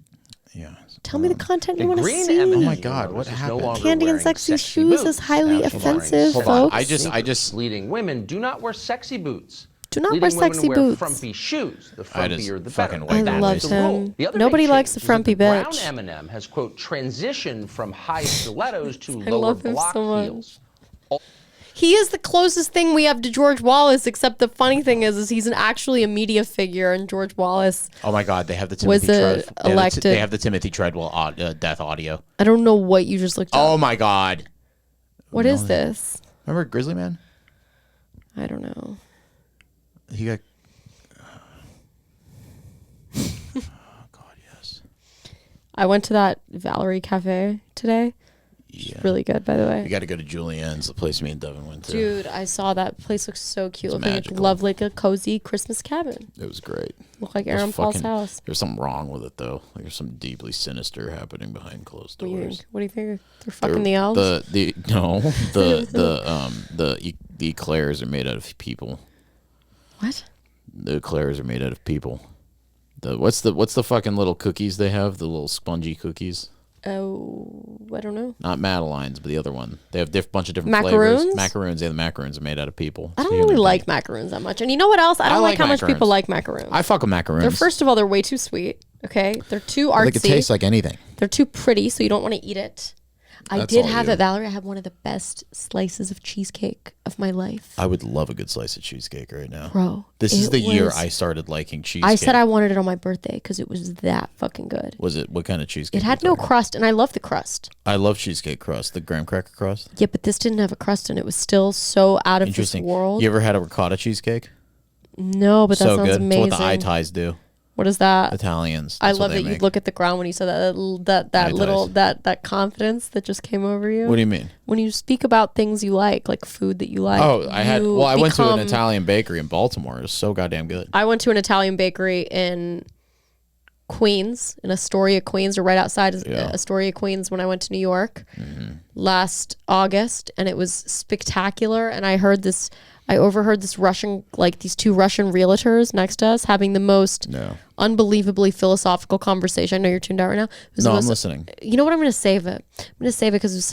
Yeah. Tell me the content you want to see. Oh my God, what happened? Candy and sexy shoes is highly offensive, folks. I just leading women do not wear sexy boots. Do not wear sexy boots. Frumpy shoes. The frumpier, the better. I love him. Nobody likes the frumpy bitch. Brown M&M has quote transitioned from high stilettos to lower block heels. He is the closest thing we have to George Wallace, except the funny thing is he's actually a media figure, and George Wallace. Oh my God, they have the Timothy Treadwell elected. They have the Timothy Treadwell death audio. I don't know what you just looked up. Oh my God. What is this? Remember Grizzly Man? I don't know. He got. Oh God, yes. I went to that Valerie Cafe today. Yeah. Really good, by the way. You got to go to Julienne's, the place me and Devin went to. Dude, I saw that place. Looks so cute. It's Looked like like a cozy Christmas cabin. It was great. Looked like Aaron Paul's house. There's something wrong with it though. Like, there's something deeply sinister happening behind closed doors. What do you think? They're fucking the elves. The eclairs are made out of people. What? The eclairs are made out of people. What's the fucking little cookies they have? The little spongy cookies. Oh, I don't know. Not Madeleines, but the other one. They have a bunch of different macaroons? flavors. Macaroons. Yeah, the macaroons are made out of people. I don't really like macaroons that much. And you know what else? I don't like how macaroons. much people like macaroons. I fuck with macaroons. First of all, they're way too sweet. Okay? They're too artsy. They could taste like anything. They're too pretty, so you don't want to eat it. I did have it, Valerie. I had one of the best slices of cheesecake of my life. I would love a good slice of cheesecake right now. Bro. This is the year I started liking cheesecake. I said I wanted it on my birthday because it was that fucking good. Was it? What kind of cheesecake? It had no crust, and I love the crust. I love cheesecake crust. The graham cracker crust? Yeah, but this didn't have a crust, and it was still so out of this world. You ever had a ricotta cheesecake? No, but that sounds good. amazing. It's what the Italians do. What is that? Italians. I love that you look at the ground when you said that confidence that just came over you. What do you mean? When you speak about things you like food that you like. Oh, I went to an Italian bakery in Baltimore. It was so goddamn good. I went to an Italian bakery in Queens, in Astoria, Queens, or right outside Astoria, Queens, when I went to New York last August, and it was spectacular. And I overheard these two Russian realtors next to us having the most unbelievably philosophical conversation. I know you're tuned out right now. I'm listening. You know what? I'm going to save it. I'm going to save it because it was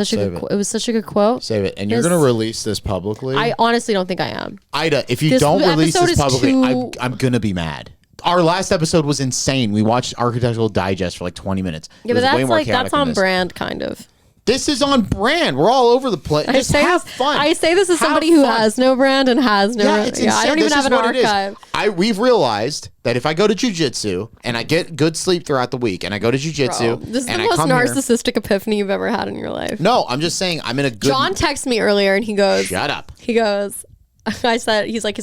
such a good quote. Save it. And you're going to release this publicly? I honestly don't think I am. Ida, if you don't release this publicly, I'm going to be mad. Our last episode was insane. We watched Architectural Digest for like 20 minutes. Yeah, but that's on brand, kind of. This is on brand. We're all over the place. Just have fun. I say this as somebody who has no brand and has no brand. It's insane. I don't even have an archive. We've realized that if I go to jiu-jitsu and I get good sleep throughout the week and I go to jiu-jitsu this is the most narcissistic epiphany you've ever had in your life. No, I'm just saying I'm in a good... John texted me earlier and he goes... Shut up. He goes... I said, he's like,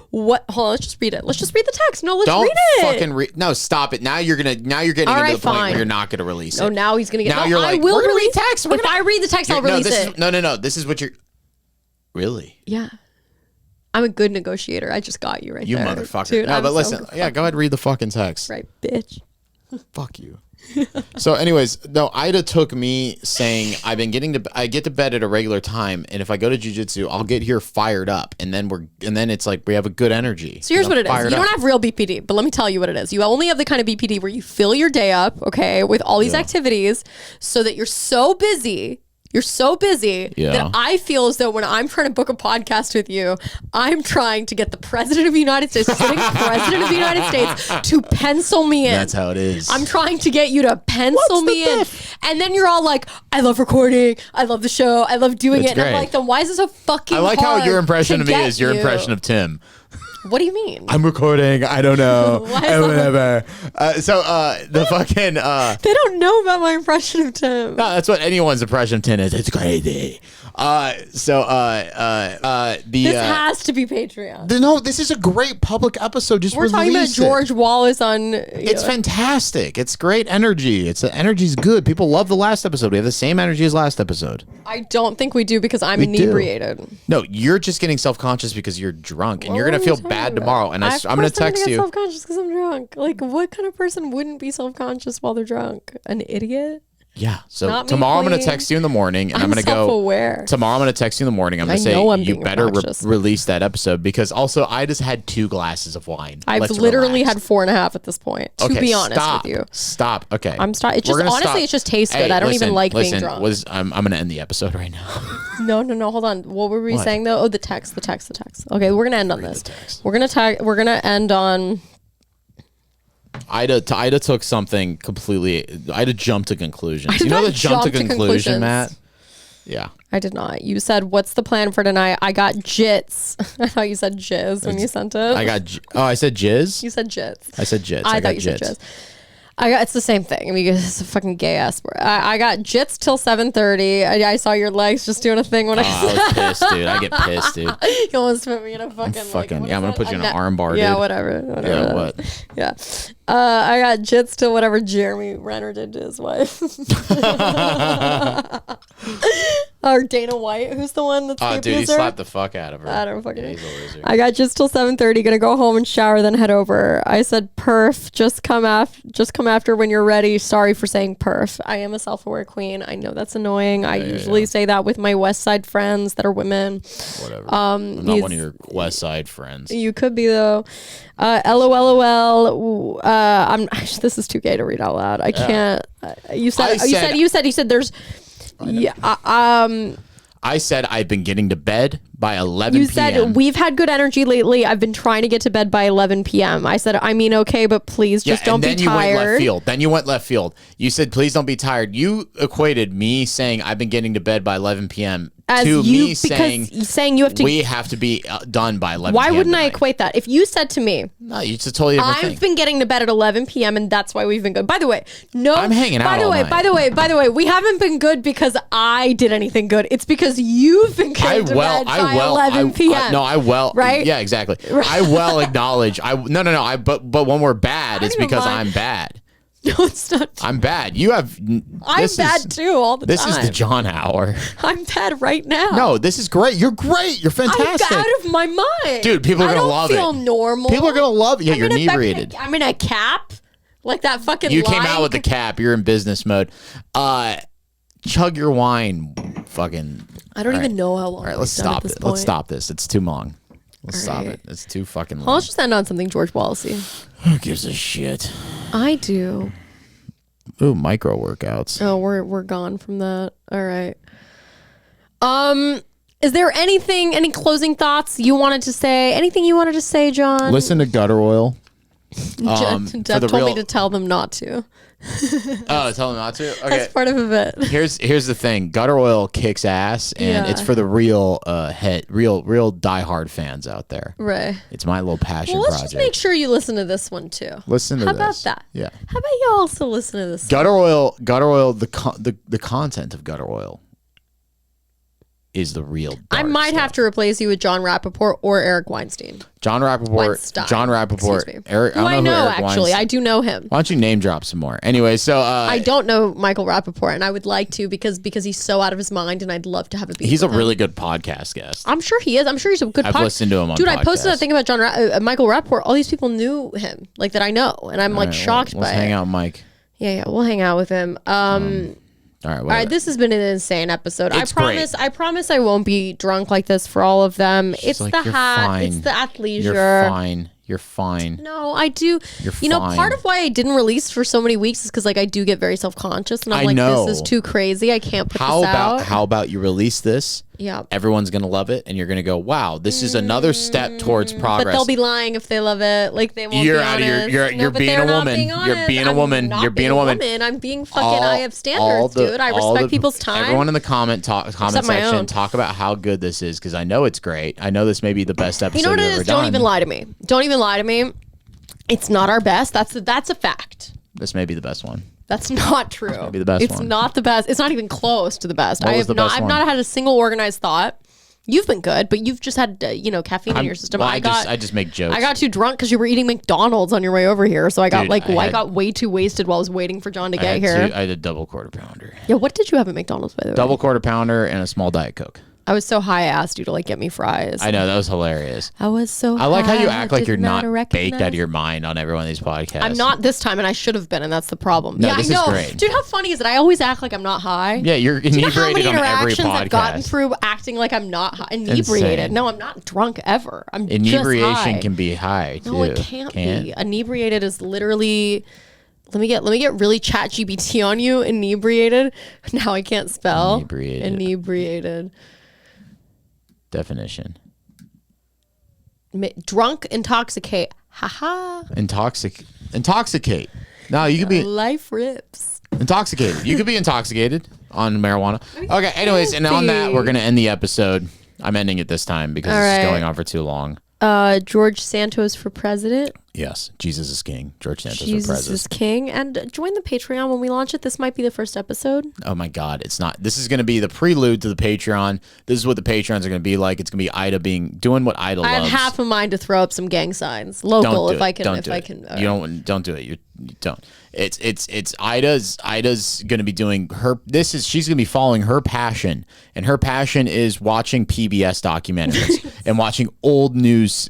what? Hold on, let's just read it. Let's just read the text. No, let's Don't read it. fucking read. No, stop it. Now you're getting All into right, the point fine. where you're not going to release it. Oh, now he's going to get. Now No, you're like, I will we're gonna release read text. If I read the text, I'll release it. No. This is what you're. Really? Yeah. I'm a good negotiator. I just got you right You there. motherfucker. Dude, no, I'm but so listen. good. Yeah, go ahead and read the fucking text. Right, bitch. Fuck you. So, anyways, no, Ida took me saying I get to bed at a regular time, and if I go to jujitsu, I'll get here fired up, and then it's like we have a good energy. So here's what it is. You don't have real BPD, but let me tell you what it is. You only have the kind of BPD where you fill your day up, okay, with all these activities, so that you're so busy. That I feel as though when I'm trying to book a podcast with you, I'm trying to get the President of the United States, President of the United States, to pencil me in. That's how it is. I'm trying to get you to pencil me in. And then you're all like, I love recording. I love the show. I love doing it. And I'm like, then why is this so fucking hard? I like how your impression of me get is your you? impression of Tim. What do you mean? I'm recording. I don't know. Why is Whatever. The fucking. They don't know about my impression of Tim. No, that's what anyone's impression of Tim is. It's crazy. This has to be Patreon. No, this is a great public episode. Just we're talking about George Wallace on. It's fantastic. It's great energy. The energy's good. People love the last episode. We have the same energy as last episode. I don't think we do because I'm inebriated. No, you're just getting self-conscious because you're drunk, and you're gonna feel bad tomorrow. And I'm gonna text you. I'm self-conscious because I'm drunk. Like, what kind of person wouldn't be self-conscious while they're drunk? An idiot? Yeah. So Not me, tomorrow I'm going to queen. text you in the morning, and I'm going to go. Self-aware. Tomorrow I'm going to text you in the morning. I'm going to say you better release that episode because also I just had 2 glasses of wine. I've literally had 4.5 at this point. To be honest stop, with you. Stop. Okay. I'm stop. It just honestly, it just tastes good. I don't even like being drunk. I'm going to end the episode right now. No. Hold on. What were we saying though? Oh, the text. Okay, we're gonna end on this. We're gonna end on. Ida took something completely. Ida jumped to conclusions. You know the jump to conclusion, Matt? Yeah. I did not. You said, "What's the plan for tonight?" I got jits. I thought you said jizz when you sent it. I said jizz. You said jits. I said jits. I thought you said jizz. It's the same thing. I mean, it's a fucking gay ass word. I got jits till 7:30. I saw your legs just doing a thing when I was pissed, dude. I get pissed, dude. You almost put me in a fucking I'm gonna put you in an arm bar, dude. Yeah, whatever. Yeah, what? Yeah. I got jits till whatever Jeremy Renner did to his wife. Or Dana White, who's the one that's the dude, he abuser? slapped the fuck out of her. I don't fucking know. He's a loser. I got just till 7:30. Gonna go home and shower, then head over. I said, "Perf, just come after when you're ready." Sorry for saying perf. I am a self-aware queen. I know that's annoying. I usually say that with my West Side friends that are women. Whatever. I'm not one of your West Side friends. You could be though. LOL. This is too gay to read out loud. I can't. You said there's. Yeah. I said I've been getting to bed by 11 p.m. You said we've had good energy lately. I've been trying to get to bed by 11 p.m. I said, I mean, okay, but please just don't be tired. Then you went left field. You said, please don't be tired. You equated me saying I've been getting to bed by 11 p.m. As to you, me saying you have to. We have to be done by 11 Why p.m. wouldn't tonight. I equate that? If you said to me, no, it's a totally different thing. I've been getting to bed at 11 p.m. and that's why we've been good. By the way, no. I'm hanging out all night. By the way, we haven't been good because I did anything good. It's because you've been getting to bed by 11 p.m. Right? Yeah, exactly. Right. I well acknowledge. But when we're bad, it's because I'm bad. No, it's not. I'm bad. I'm bad too all the time. This is the John Hour. I'm bad right now. No, this is great. You're great. You're fantastic. I'm out of my mind. Dude, people are going to love it. I don't feel normal. People are going to love it. Yeah, you're inebriated. I'm in a cap. Like that fucking You came out with the cap. You're in business mode. Chug your wine. Fucking. I don't even know how long. All right, let's stop it. Let's stop this. It's too long. Let's stop it. It's too fucking long. Let's just end on something George Wallace-y. Who gives a shit? I do. Ooh, micro workouts. Oh, we're gone from that. All right. Is there any closing thoughts you wanted to say? Anything you wanted to say, John? Listen to Gutter Oil. Deb told me to tell them not to. Oh, tell them not to? Okay. That's part of a bit. Here's the thing. Gutter Oil kicks ass, and it's for the real real diehard fans out there. Right. It's my little passion let's project. Just make sure you listen to this one too. Listen to How this. about that? Yeah. How about you also listen to this? Gutter Oil, the content of Gutter Oil is the real dark I might stuff. have to replace you with John Rappaport or Eric Weinstein. John Rappaport, Weinstein. Eric. Who I know, Eric actually. Weinstein. I do know him. Why don't you name drop some more? Anyway, so I don't know Michael Rappaport, and I would like to because he's so out of his mind, and I'd love to have a beat he's a with him. really good podcast guest. I'm sure he is. I'm sure he's a good I've listened to him on Dude, I posted podcasts. that thing about Michael Rappaport. All these people knew him, like that I know, and I'm like shocked by Let's it. hang out, Mike. Yeah, we'll hang out with him. All All right, this has been an insane episode. It's I promise I won't be drunk like this for all of them. It's like, the "You're hat, fine. it's the athleisure. You're fine. You're fine. No, I do. You're you know, fine. part of why I didn't release for so many weeks is because like I do get very self conscious, and I'm I like, know. this is too crazy. I can't put How this about out. how about you release this? Yeah. Everyone's gonna love it, and you're gonna go, "Wow, this is another step towards progress." But they'll be lying if they love it. Like they won't. You're be out of your- honest. you're- No, you're but being they're a not woman. being You're honest. being a I'm woman. not You're being a woman. I'm being fucking. I have standards, dude. I respect people's time. Everyone in the comment my section, own. talk about how good this is because I know it's great. I know this may be the best episode You know what we've it ever is? Don't done. even lie to me. Don't even lie to me. It's not our best. That's a fact. This may be the best one. That's not true. Maybe the best it's one. not the best. It's not even close to the best. What was the best I've one? not had a single organized thought. You've been good, but you've just had caffeine in your system. Well, I just make jokes. I got too drunk because you were eating McDonald's on your way over here, so I got Dude, I got way too wasted while I was waiting for John to get here. I had a double quarter pounder. Yeah, what did you have at McDonald's by the way? Double quarter pounder and a small Diet Coke. I was so high, I asked you to like get me fries. I know, that was hilarious. I was so. I like how you high, act like did you're not baked recognize- out of your mind on every one of these podcasts. I'm not this time, and I should have been, and that's the problem. No, yeah, this I is know, great. dude. How funny is it? I always act like I'm not high. Yeah, you're Do you know how inebriated many on every interactions I've gotten podcast. through acting like I'm not high, inebriated? Insane. No, I'm not drunk ever. I'm just Inebriation high. can be high too. No, it can't be. Inebriated is literally. Let me get really ChatGPT on you. Inebriated. Now I can't spell. Inebriated. Definition. Drunk, intoxicate. Haha. Intoxicate. No, you could be Life rips. intoxicated. You could be intoxicated on marijuana. Okay, anyways, and on that, we're going to end the episode. I'm ending it this time because All it's right. going on for too long. George Santos for president. Yes, Jesus is king. George Santos for Jesus president. is king. And join the Patreon when we launch it. This might be the first episode. Oh my God, it's not. This is going to be the prelude to the Patreon. This is what the Patrons are going to be like. It's going to be Ida doing what Ida I have loves. half a mind to throw up some gang signs, local, Don't do if it. I can. Don't if do I it. can. Don't do it. You don't. It's Ida's going to be doing her. She's going to be following her passion, and her passion is watching PBS documentaries and watching old news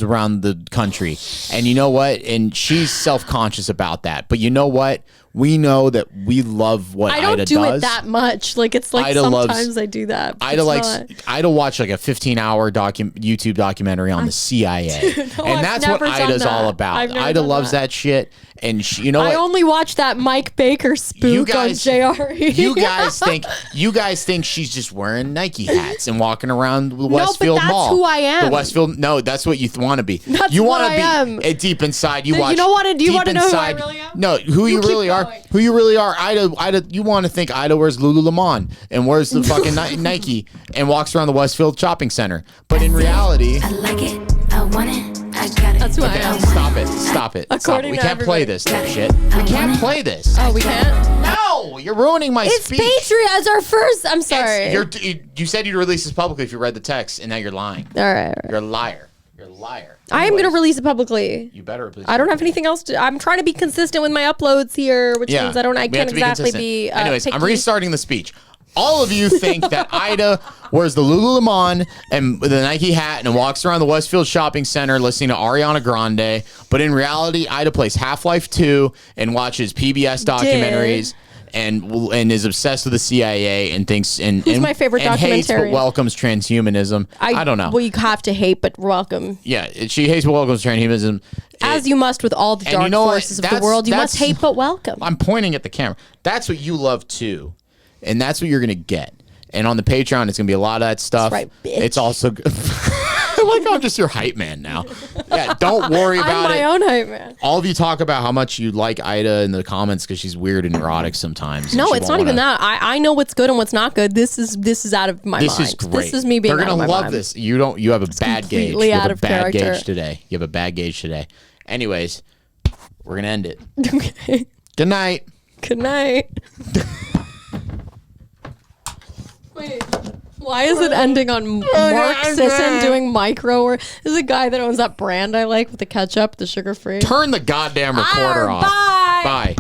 around the country. And you know what? And she's self-conscious about that. But you know what? We know that we love what I don't Ida do does. it that much. Like it's like Ida sometimes I do that. but Ida it's likes not. Ida watch like a 15-hour YouTube documentary on the CIA, No, and I've that's what never done Ida's that. all I've about. never Ida done loves that. that shit, and you know I what? only watched that Mike Baker spook on JRE. You guys think she's just wearing Nike hats and walking around the Westfield that's Mall. who I am. The Westfield. No, that's what you want to be. That's you what wanna I am. Deep inside. You You watch. know what? Do you deep wanna know who I inside- really am? No, who you keep really are. going. Who you really are. Ida. You want to think Ida wears Lululemon and wears the fucking Nike and walks around the Westfield shopping center. But in reality, I like it. I want it. I got it. That's who I am. Stop it. Stop it. Stop it. According We to can't play everybody. this shit. We can't play this. Oh, we can't. No, you're ruining my It's speech. Patreon as our first. I'm sorry. You said you'd release this publicly if you read the text, and now you're lying. All right. You're a liar. You're a liar. I am going to release it publicly. You better release I don't have anything else to. I'm trying to be consistent with my uploads here, which means I we can't have to be exactly consistent. be. Anyways, I'm picky. restarting the speech. All of you think that Ida wears the Lululemon and the Nike hat and walks around the Westfield shopping center listening to Ariana Grande, but in reality, Ida plays Half-Life 2 and watches PBS documentaries. And is obsessed with the CIA and thinks Who's my favorite hates but documentarian? welcomes transhumanism. I don't know. Well, you have to hate, but welcome. Yeah, she hates but welcomes transhumanism. As you must with all the And dark you know what? forces of the world. You must hate but welcome. I'm pointing at the camera. That's what you love too, and that's what you're gonna get. And on the Patreon, it's gonna be a lot of that stuff. That's right, bitch. It's also like I'm just your hype man now. Yeah, don't worry about I'm my it. own hype man. All of you talk about how much you like Ida in the comments because she's weird and neurotic sometimes. and No, she it's won't not even wanna- that. I know what's good and what's not good. This is out of my This mind. is great. This is me being They're out of gonna my love mind. this. You have a bad gauge. completely You have out a of bad character. gauge today. You have a bad gauge today. Anyways, we're gonna end it. Okay. Good night. Good night. Wait. Why is it ending on Mark Sisson doing micro? Or this is a guy that owns that brand I like with the ketchup, the sugar free. Turn the goddamn recorder off. Bye. Bye.